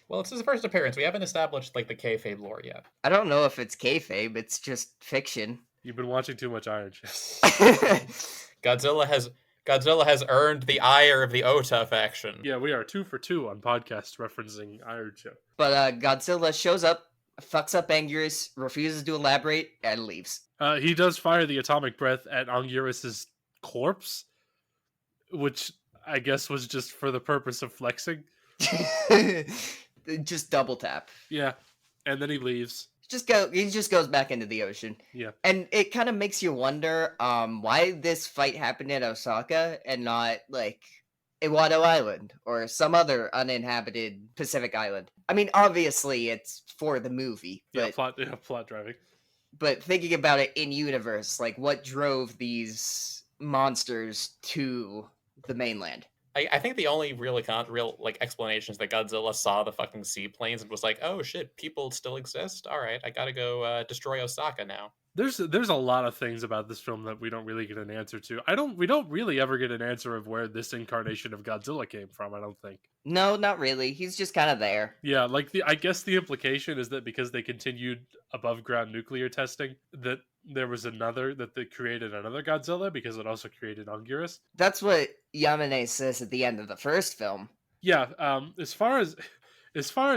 Well, it's his first appearance. We haven't established like the kayfabe lore yet. I don't know if it's kayfabe, it's just fiction. You've been watching too much Iron Chest. Godzilla has earned the ire of the Ota faction. Yeah, we are 2 for 2 on podcasts referencing Iron Chest. But Godzilla shows up, fucks up Anguirus, refuses to elaborate, and leaves. He does fire the atomic breath at Anguirus' corpse, which I guess was just for the purpose of flexing. Just double tap. Yeah, and then he leaves. He just goes back into the ocean. Yeah. And it kind of makes you wonder why this fight happened in Osaka and not like Iwado Island or some other uninhabited Pacific island. I mean, obviously it's for the movie, but plot driving. But thinking about it in universe, like what drove these monsters to the mainland? I think the only real like explanation is that Godzilla saw the fucking seaplanes and was like, "Oh shit, people still exist. All right, I gotta go destroy Osaka now." There's a lot of things about this film that we don't really get an answer to. We don't really ever get an answer of where this incarnation of Godzilla came from, I don't think. No, not really. He's just kind of there. Yeah, like I guess the implication is that because they continued above ground nuclear testing, that they created another Godzilla because it also created Anguirus. That's what Yamane says at the end of the first film. Yeah, as far as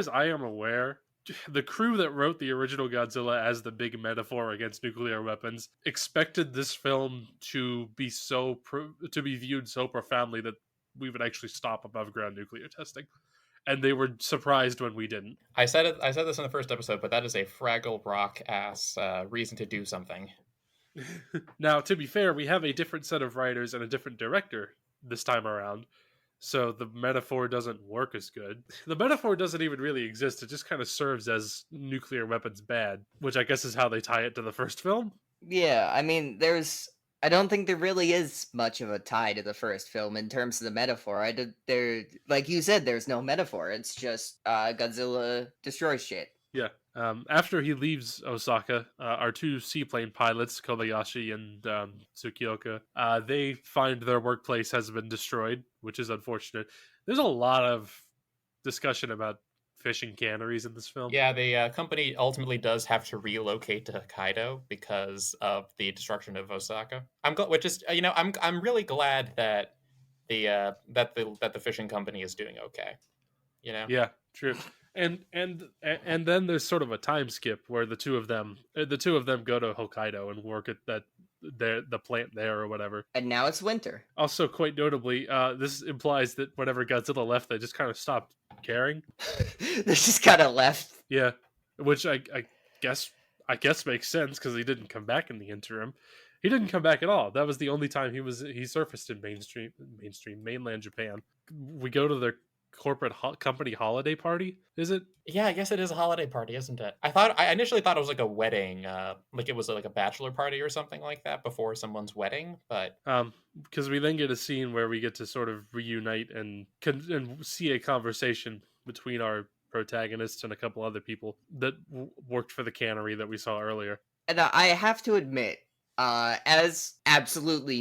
I am aware, the crew that wrote the original Godzilla as the big metaphor against nuclear weapons expected this film to be viewed so profoundly that we would actually stop above ground nuclear testing, and they were surprised when we didn't. I said this in the first episode, but that is a Fraggle Rock ass reason to do something. Now, to be fair, we have a different set of writers and a different director this time around, so the metaphor doesn't work as good. The metaphor doesn't even really exist. It just kind of serves as nuclear weapons bad, which I guess is how they tie it to the first film. Yeah, I mean, I don't think there really is much of a tie to the first film in terms of the metaphor. Like you said, there's no metaphor. It's just Godzilla destroys shit. Yeah. After he leaves Osaka, our 2 seaplane pilots, Kobayashi and Tsukioka, they find their workplace has been destroyed, which is unfortunate. There's a lot of discussion about fishing canneries in this film. Yeah, the company ultimately does have to relocate to Hokkaido because of the destruction of Osaka. I'm really glad that the fishing company is doing okay. You know. Yeah, true. And then there's sort of a time skip where the two of them go to Hokkaido and work at the plant there or whatever. And now it's winter. Also, quite notably, this implies that whenever Godzilla left, they just kind of stopped caring. They just kind of left. Yeah, which I guess makes sense because he didn't come back in the interim. He didn't come back at all. That was the only time he surfaced in mainland Japan. We go to their corporate company holiday party, is it? Yeah, I guess it is a holiday party, isn't it? I initially thought it was like a wedding, like it was like a bachelor party or something like that before someone's wedding, but because we then get a scene where we get to sort of reunite and see a conversation between our protagonists and a couple other people that worked for the cannery that we saw earlier. And I have to admit, as absolutely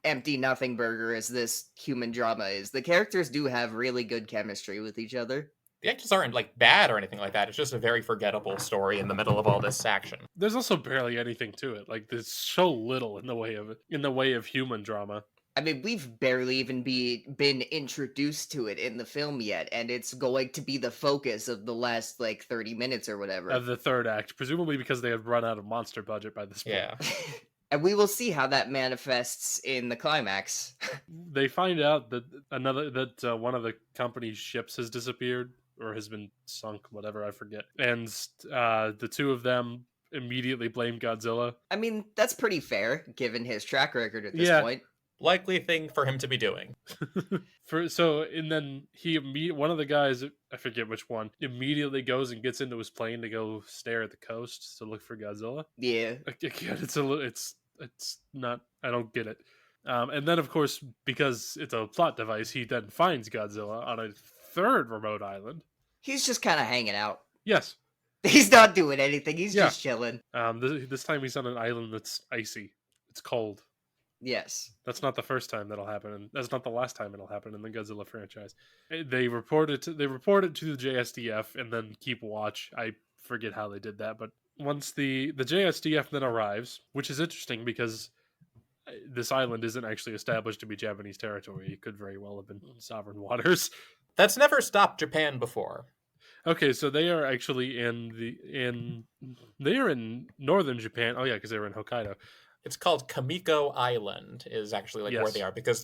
empty nothing burger as this human drama is, the characters do have really good chemistry with each other. The actors aren't like bad or anything like that. It's just a very forgettable story in the middle of all this action. There's also barely anything to it. Like there's so little in the way of human drama. I mean, we've barely even been introduced to it in the film yet, and it's going to be the focus of the last, 30 minutes or whatever. Of the third act, presumably because they had run out of monster budget by this point. Yeah. And we will see how that manifests in the climax. They find out that one of the company's ships has disappeared, or has been sunk, whatever, I forget. And the two of them immediately blame Godzilla. I mean, that's pretty fair, given his track record at this point. likely thing for him to be doing. And then one of the guys, I forget which one, immediately goes and gets into his plane to go stare at the coast to look for Godzilla. Yeah. Again, it's not, I don't get it. And then of course, because it's a plot device, he then finds Godzilla on a third remote island. He's just kind of hanging out. Yes. He's not doing anything. He's Yeah. just chilling. This time he's on an island that's icy. It's cold. Yes. That's not the first time that'll happen, and that's not the last time it'll happen in the Godzilla franchise. They report it to the JSDF and then keep watch. I forget how they did that, but once the JSDF then arrives, which is interesting because this island isn't actually established to be Japanese territory. It could very well have been sovereign waters. That's never stopped Japan before. Okay, so they are actually they are in northern Japan. Oh yeah, because they were in Hokkaido. It's called Kamiko Island is actually like where Yes. they are, because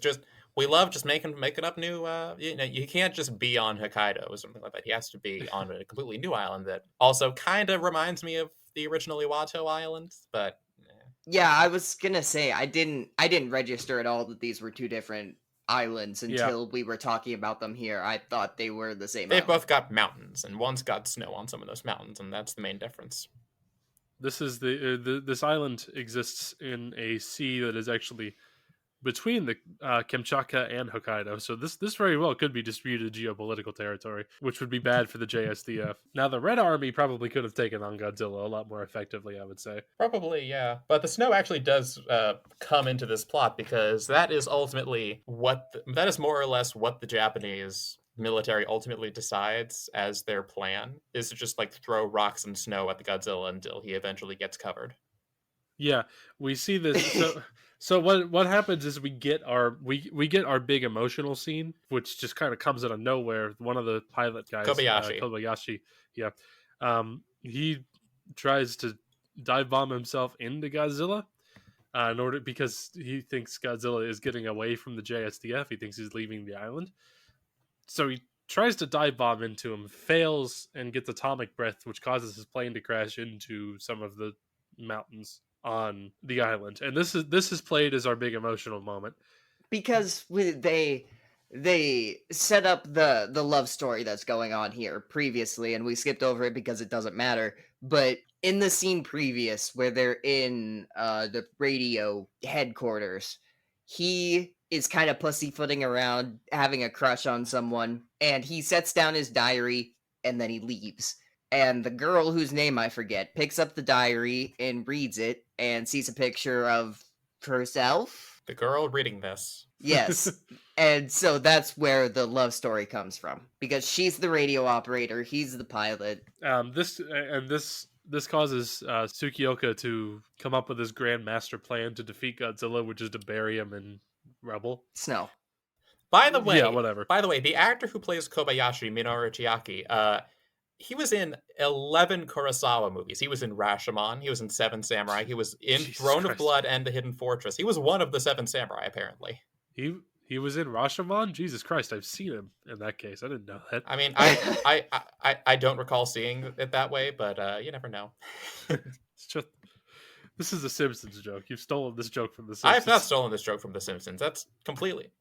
we love just making up new you can't just be on Hokkaido or something like that. He has to be on a completely new island that also kind of reminds me of the original Iwato Island, but Yeah, I was gonna say I didn't register at all that these were two different islands until we were talking about them here. I thought they were the same they've island. both got mountains, and one's got snow on some of those mountains, and that's the main difference. This is this island exists in a sea that is actually between the Kamchatka and Hokkaido. So this very well could be disputed geopolitical territory, which would be bad for the JSDF. Now the Red Army probably could have taken on Godzilla a lot more effectively, I would say. Probably, yeah. But the snow actually does come into this plot, because that is ultimately that is more or less what the Japanese military ultimately decides as their plan, is to just like throw rocks and snow at the Godzilla until he eventually gets covered. Yeah, we see this. So what happens is we get our big emotional scene, which just kind of comes out of nowhere. One of the pilot guys, Kobayashi, yeah, he tries to dive bomb himself into Godzilla because he thinks Godzilla is getting away from the JSDF. He thinks he's leaving the island, so he tries to dive bomb into him, fails, and gets atomic breath, which causes his plane to crash into some of the mountains on the island. And this is played as our big emotional moment because they set up the love story that's going on here previously, and we skipped over it because it doesn't matter. But in the scene previous where they're in the radio headquarters, he is kind of pussyfooting around, having a crush on someone, and he sets down his diary and then he leaves. And the girl, whose name I forget, picks up the diary and reads it and sees a picture of herself. The girl reading this. Yes. And so that's where the love story comes from, because she's the radio operator, he's the pilot. This causes Tsukioka to come up with his grand master plan to defeat Godzilla, which is to bury him in rubble. Snow. By the way, yeah, whatever. By the way, the actor who plays Kobayashi, Minoru Chiaki, he was in 11 Kurosawa movies. He was in Rashomon. He was in Seven Samurai. He was in Throne of Blood and The Hidden Fortress. He was one of the Seven Samurai, apparently. He was in Rashomon? Jesus Christ, I've seen him in that case. I didn't know that. I mean, I don't recall seeing it that way, but you never know. It's just, this is a Simpsons joke. You've stolen this joke from The Simpsons. I have not stolen this joke from The Simpsons. That's completely...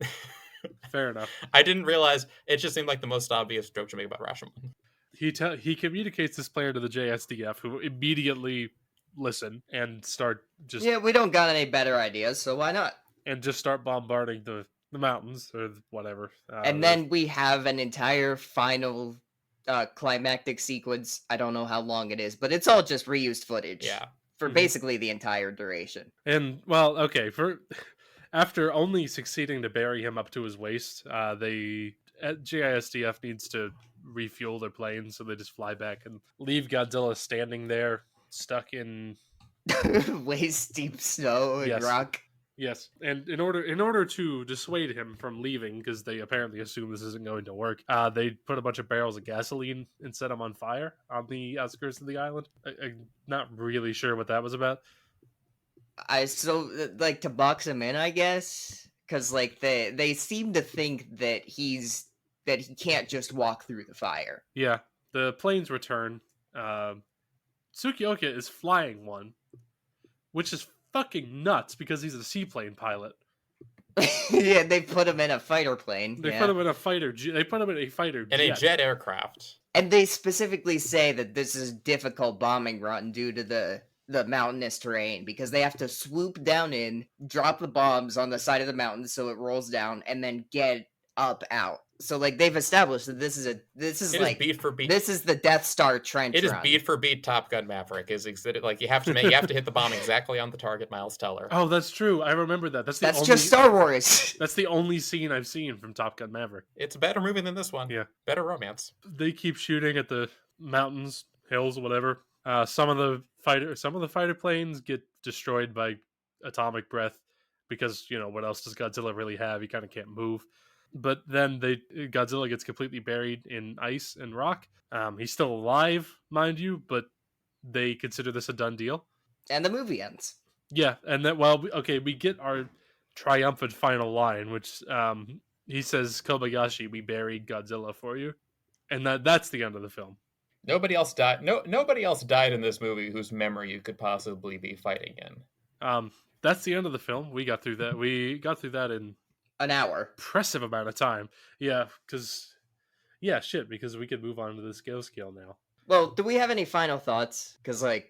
Fair enough. I didn't realize. It just seemed like the most obvious joke to make about Rashomon. He communicates this plan to the JSDF, who immediately listen and start just... Yeah, we don't got any better ideas, so why not? And just start bombarding the mountains or whatever. And then we have an entire final climactic sequence. I don't know how long it is, but it's all just reused footage. Yeah. For basically the entire duration. And, well, okay, after only succeeding to bury him up to his waist, JISDF needs to refuel their planes, so they just fly back and leave Godzilla standing there, stuck in waist deep snow and rock. Yes, and in order to dissuade him from leaving, because they apparently assume this isn't going to work, they put a bunch of barrels of gasoline and set them on fire on the outskirts of the island. I'm not really sure what that was about. Like to box him in, I guess, because like they seem to think that he can't just walk through the fire. Yeah, the planes return. Tsukioka is flying one, which is fucking nuts because he's a seaplane pilot. Yeah, they put him in a fighter plane. They Yeah. put him in a fighter. They put him in a fighter In a jet. jet aircraft. And they specifically say that this is a difficult bombing run due to the mountainous terrain, because they have to swoop down in, drop the bombs on the side of the mountain so it rolls down, and then get up out. So like they've established that this is It is like beat for beat. this is the Death Star trench It is run. beat for beat Top Gun Maverick. Is like you have to hit the bomb exactly on the target, Miles Teller. Oh, that's true. I remember that. That's just Star Wars. That's the only scene I've seen from Top Gun Maverick. It's a better movie than this one. Yeah. Better romance. They keep shooting at the mountains, hills, whatever. Some of the fighter planes get destroyed by atomic breath because, what else does Godzilla really have? He kind of can't move. But then Godzilla gets completely buried in ice and rock. He's still alive, mind you, but they consider this a done deal. And the movie ends. Yeah, and then we get our triumphant final line, which he says, "Kobayashi, we buried Godzilla for you," and that's the end of the film. Nobody else died. Nobody else died in this movie whose memory you could possibly be fighting in. That's the end of the film. We got through that. We got through that in an hour. Impressive amount of time. Yeah, because we could move on to the scale now. Well, do we have any final thoughts? Because I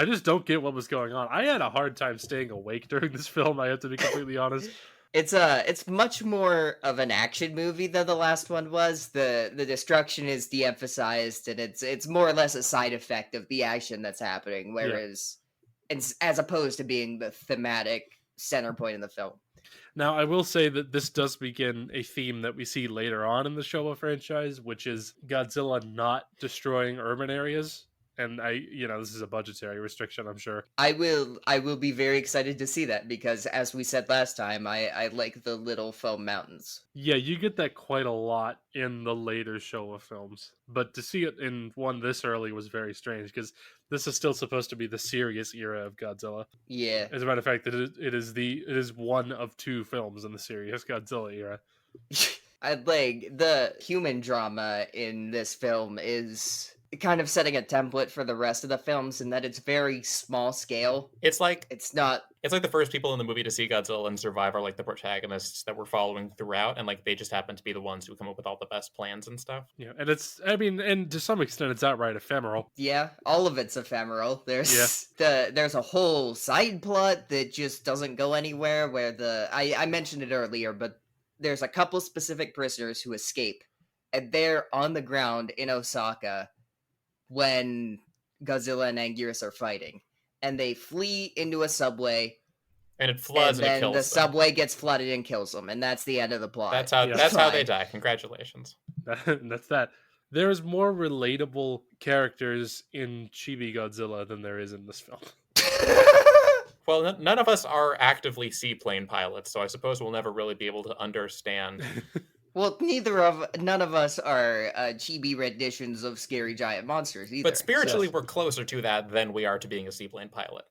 just don't get what was going on. I had a hard time staying awake during this film. I have to be completely honest. It's much more of an action movie than the last one was. The destruction is de-emphasized, and it's more or less a side effect of the action that's happening. Whereas, as opposed to being the thematic center point in the film. Now, I will say that this does begin a theme that we see later on in the Showa franchise, which is Godzilla not destroying urban areas. And this is a budgetary restriction, I'm sure. I will be very excited to see that, because as we said last time, I like the little foam mountains. Yeah, you get that quite a lot in the later Showa films. But to see it in one this early was very strange, because this is still supposed to be the serious era of Godzilla. Yeah. As a matter of fact, it is one of two films in the serious Godzilla era. I'd like the human drama in this film is kind of setting a template for the rest of the films, in that it's very small scale. It's like the first people in the movie to see Godzilla and survive are like the protagonists that we're following throughout, and like they just happen to be the ones who come up with all the best plans and stuff. Yeah, and and to some extent it's outright ephemeral. Yeah, all of it's ephemeral. There's a whole side plot that just doesn't go anywhere, where I mentioned it earlier, but there's a couple specific prisoners who escape, and they're on the ground in Osaka when Godzilla and Anguirus are fighting, and they flee into a subway, and it floods, and it kills them. The subway gets flooded and kills them, and that's the end of the plot. That's how they die. Congratulations. That's that. There's more relatable characters in Chibi Godzilla than there is in this film. Well, none of us are actively seaplane pilots, so I suppose we'll never really be able to understand. Well, none of us are chibi renditions of scary giant monsters either. But spiritually, we're closer to that than we are to being a seaplane pilot.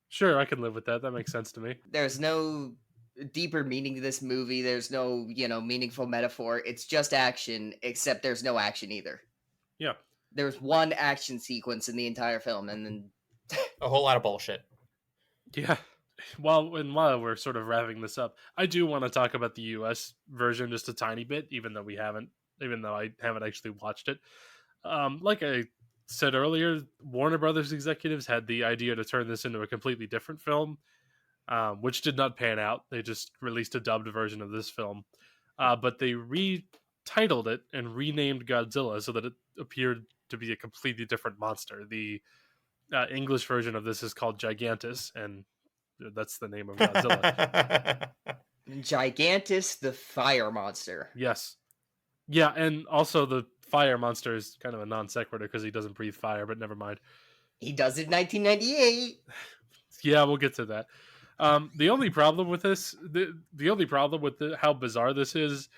Sure, I can live with that. That makes sense to me. There's no deeper meaning to this movie. There's no, meaningful metaphor. It's just action, except there's no action either. Yeah. There's one action sequence in the entire film, and then a whole lot of bullshit. Yeah. While we're sort of wrapping this up, I do want to talk about the US version just a tiny bit, even though I haven't actually watched it. Like I said earlier, Warner Brothers executives had the idea to turn this into a completely different film, which did not pan out. They just released a dubbed version of this film, but they retitled it and renamed Godzilla so that it appeared to be a completely different monster. The English version of this is called Gigantus, and that's the name of Godzilla. Gigantus, the fire monster. Yes. Yeah, and also the fire monster is kind of a non sequitur because he doesn't breathe fire, but never mind. He does in 1998. Yeah, we'll get to that. The only problem with this, the only problem with how bizarre this is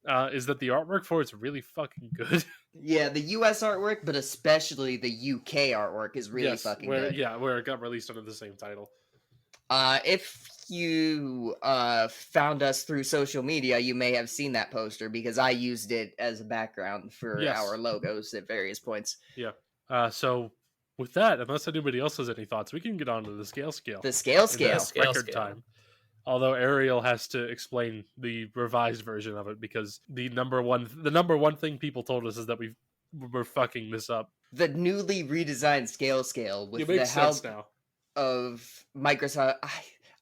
that the artwork for it's really fucking good. Yeah, the US artwork, but especially the UK artwork is really fucking good. Yeah, where it got released under the same title. If you found us through social media, you may have seen that poster because I used it as a background for our logos at various points. Yeah. So with that, unless anybody else has any thoughts, we can get on to the scale. The scale. Record time. Although Ariel has to explain the revised version of it because the number one thing people told us is that we're fucking this up. The newly redesigned scale It with the makes sense help now. of Microsoft.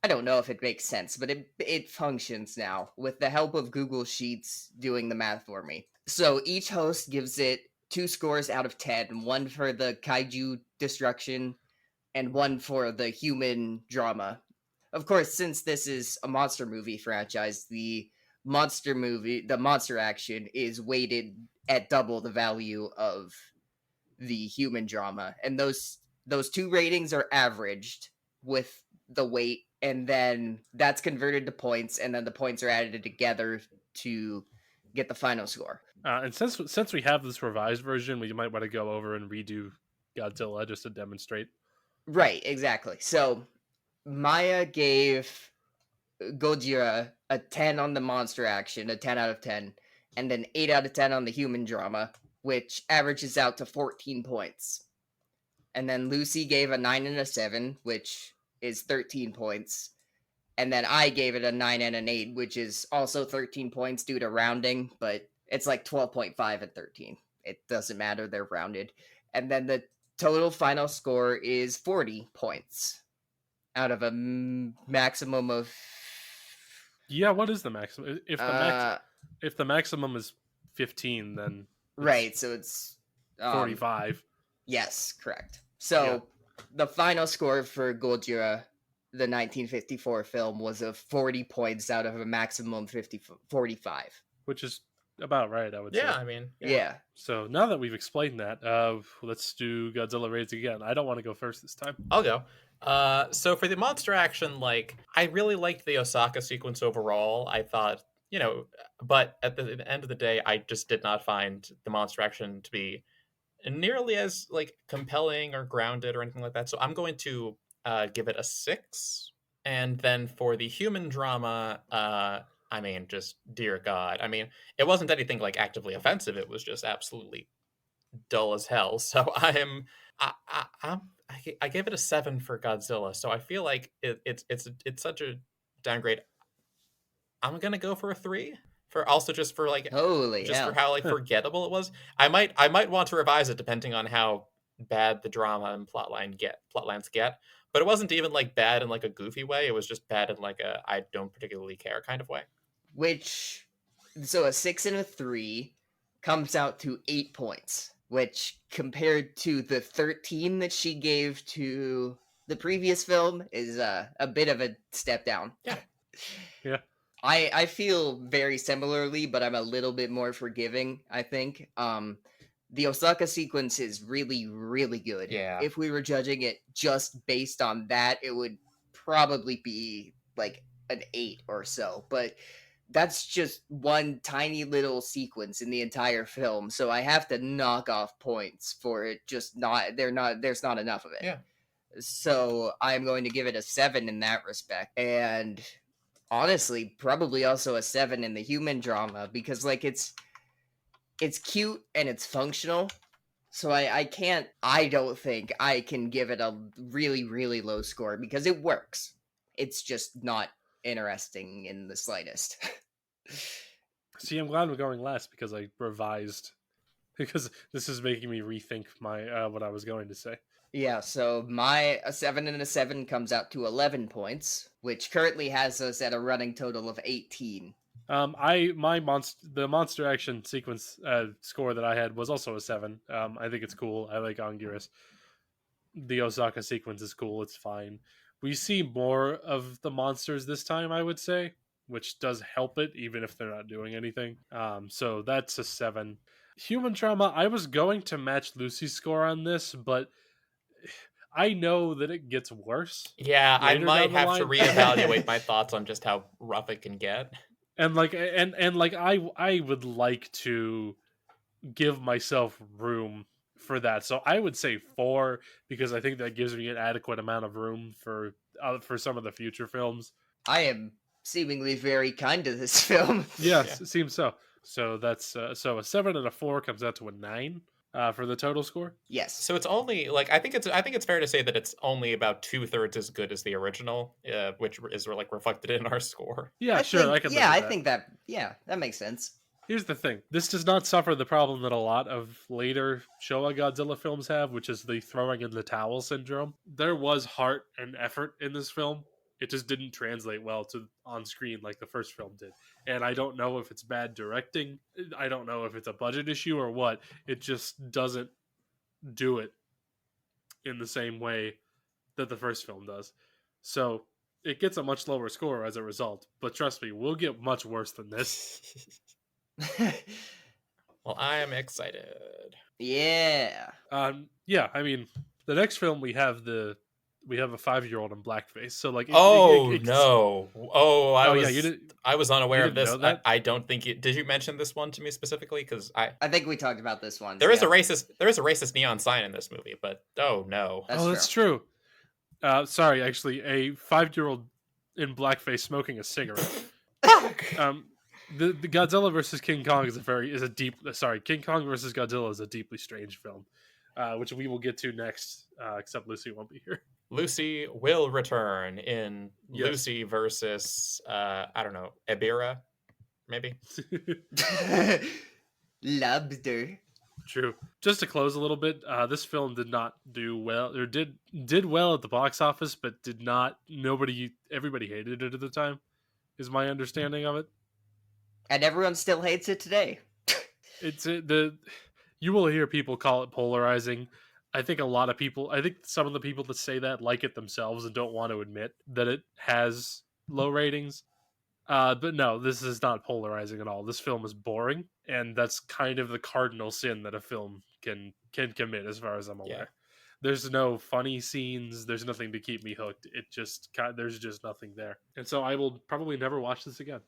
I don't know if it makes sense, but it functions now with the help of Google Sheets doing the math for me. So each host gives it 2 scores out of 10, one for the kaiju destruction and one for the human drama. Of course, since this is a monster movie franchise, the monster action is weighted at double the value of the human drama, and those 2 ratings are averaged with the weight, and then that's converted to points, and then the points are added together to get the final score. And since we have this revised version, we might want to go over and redo Godzilla just to demonstrate. Right, exactly. So Maya gave Gojira a 10 on the monster action, a 10 out of 10, and an 8 out of 10 on the human drama, which averages out to 14 points. And then Lucy gave a 9 and a 7, which is 13 points. And then I gave it a 9 and an 8, which is also 13 points due to rounding, but it's like 12.5 and 13. It doesn't matter, they're rounded. And then the total final score is 40 points out of a maximum of. Yeah, what is the maximum? If the maximum is 15, then right, so it's 45. Yes, correct. So the final score for Godzilla, the 1954 film, was of 40 points out of a maximum 45. Which is about right, I would say. Yeah, I mean, Yeah. So now that we've explained that, let's do Godzilla Raids again. I don't want to go first this time. I'll go. So for the monster action, like, I really liked the Osaka sequence overall. I thought, but at the end of the day, I just did not find the monster action to be nearly as like compelling or grounded or anything like that. So I'm going to give it a 6. And then for the human drama, I mean, just dear God. I mean, it wasn't anything like actively offensive. It was just absolutely dull as hell. So I gave it a 7 for Godzilla. So I feel like it's such a downgrade. I'm gonna go for a 3 for also just for like Holy just hell. for how like forgettable it was. I might want to revise it depending on how bad the drama and plotlines get. But it wasn't even like bad in like a goofy way. It was just bad in like a I don't particularly care kind of way. So a 6 and a 3 comes out to 8 points, which compared to the 13 that she gave to the previous film is a bit of a step down. Yeah. Yeah. I feel very similarly, but I'm a little bit more forgiving, I think. The Osaka sequence is really, really good. Yeah. If we were judging it just based on that, it would probably be like an 8 or so. But that's just one tiny little sequence in the entire film, so I have to knock off points for it. There's not enough of it. Yeah. So I'm going to give it a 7 in that respect. And honestly, probably also a 7 in the human drama, because like it's cute and it's functional. So I don't think I can give it a really, really low score because it works. It's just not interesting in the slightest. See, I'm glad we're going last because I revised, because this is making me rethink my what I was going to say. Yeah, so my a 7 and a 7 comes out to 11 points, which currently has us at a running total of 18. The monster action sequence score that I had was also a 7. I think it's cool. I like Anguirus. The Osaka sequence is cool. It's fine. We see more of the monsters this time, I would say, which does help it, even if they're not doing anything. So that's a 7. Human drama, I was going to match Lucy's score on this, but I know that it gets worse. Yeah, I might have to line. reevaluate my thoughts on just how rough it can get. And like I would like to give myself room for that. So I would say 4 because I think that gives me an adequate amount of room for some of the future films. I am seemingly very kind to this film. Yes, yeah. It seems so. So that's so a 7 and a 4 comes out to a 9. for the total score. Yes. So it's only like I think it's fair to say that it's only about 2/3 as good as the original, which is like reflected in our score. Yeah, sure, I can live with I that. think that makes sense. Here's the thing. This does not suffer the problem that a lot of later Showa Godzilla films have, which is the throwing in the towel syndrome. There was heart and effort in this film. It just didn't translate well to on screen like the first film did. And I don't know if it's bad directing. I don't know if it's a budget issue or what. It just doesn't do it in the same way that the first film does. So it gets a much lower score as a result. But trust me, we'll get much worse than this. Well, I am excited. Yeah. Yeah, I mean, the next film we have a 5-year-old in blackface. So like, No! Oh, I was unaware you of didn't this. know that? I don't think you did. You mention this one to me specifically because I think we talked about this one. there is a racist neon sign in this movie, but oh no, That's true. Sorry, actually, a 5-year-old in blackface smoking a cigarette. The Godzilla versus King Kong is King Kong versus Godzilla is a deeply strange film, which we will get to next. Except Lucy won't be here. Lucy will return in Yes. Lucy versus I don't know, Ebira, maybe. Lobster. True. Just to close a little bit, this film did not do well, or did well at the box office, but did not. Everybody hated it at the time, is my understanding of it. And everyone still hates it today. You will hear people call it polarizing. I think some of the people that say that like it themselves and don't want to admit that it has low ratings. But no, this is not polarizing at all. This film is boring, and that's kind of the cardinal sin that a film can commit, as far as I'm aware. Yeah. There's no funny scenes. There's nothing to keep me hooked. There's just nothing there, and so I will probably never watch this again.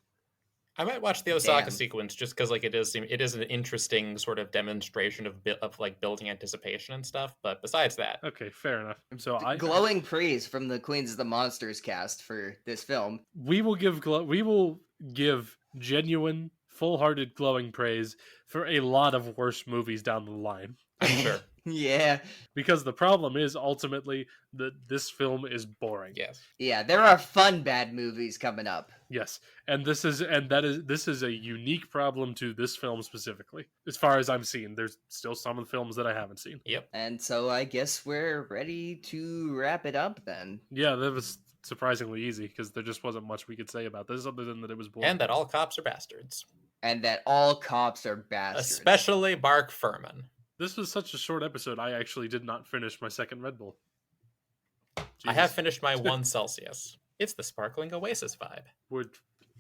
I might watch the Osaka Damn. sequence just because like it is an interesting sort of demonstration of like building anticipation and stuff. But besides that, Okay, fair enough. So Glowing praise from the Queens of the Monsters cast for this film. we will give genuine, full-hearted glowing praise for a lot of worse movies down the line. I'm sure. Yeah. Because the problem is ultimately that this film is boring. Yes. Yeah, there are fun bad movies coming up. Yes, and this is a unique problem to this film specifically. As far as I'm seeing, there's still some of the films that I haven't seen. Yep. And so I guess we're ready to wrap it up then. Yeah, that was surprisingly easy because there just wasn't much we could say about this other than that it was boring. And that all cops are bastards. And that all cops are bastards. Especially Mark Furman. This was such a short episode, I actually did not finish my second Red Bull. I have finished my 1 Celsius. It's the sparkling Oasis vibe. Would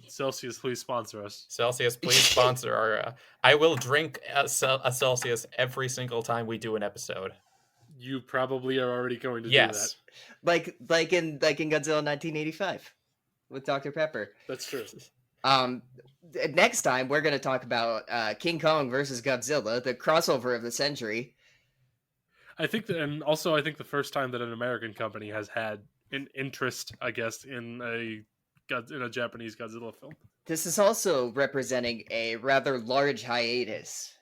Celsius please sponsor us? Celsius, please sponsor our. I will drink a Celsius every single time we do an episode. You probably are already going to do Yes. Like in Godzilla 1985 with Dr. Pepper. that. That's true. Next time we're going to talk about King Kong versus Godzilla, the crossover of the century. I think the first time that an American company has had an interest, I guess, in a Japanese Godzilla film. This is also representing a rather large hiatus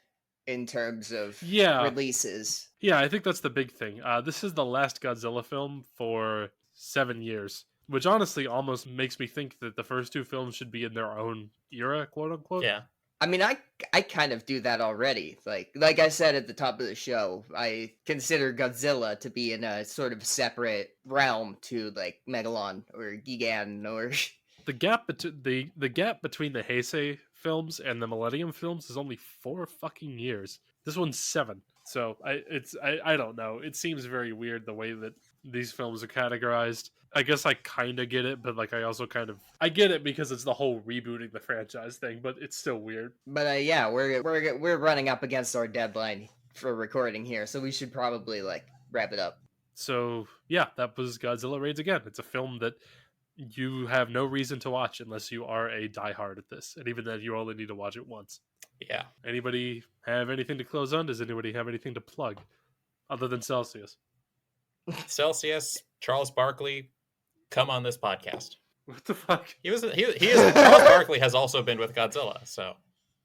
in terms of releases. Yeah, I think that's the big thing. This is the last Godzilla film for 7 years, which honestly almost makes me think that the first 2 films should be in their own era, quote unquote. Yeah. I mean, I kind of do that already. Like I said at the top of the show, I consider Godzilla to be in a sort of separate realm to like Megalon or Gigan or. The gap between the Heisei films and the Millennium films is only 4 fucking years. This one's 7. So I don't know. It seems very weird the way that these films are categorized. I guess I kind of get it, but like I also I get it because it's the whole rebooting the franchise thing, but it's still weird. But yeah, we're running up against our deadline for recording here, so we should probably like wrap it up. So yeah, that was Godzilla Raids Again. It's a film that you have no reason to watch unless you are a diehard at this, and even then, you only need to watch it once. Yeah. Anybody have anything to close on? Does anybody have anything to plug other than Celsius? Celsius, Charles Barkley, come on this podcast. What the fuck? He is Charles Barkley has also been with Godzilla, so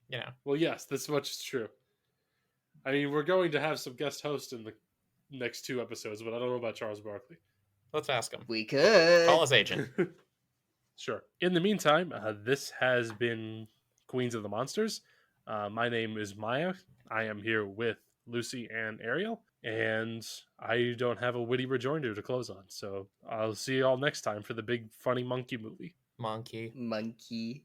you know. Well, yes, this much is true. I mean, we're going to have some guest hosts in the next 2 episodes, but I don't know about Charles Barkley. Let's ask him. We could. Call his agent. Sure. In the meantime, this has been Queens of the Monsters. My name is Maya. I am here with Lucy and Ariel, and I don't have a witty rejoinder to close on. So I'll see you all next time for the big funny monkey movie. Monkey. Monkey.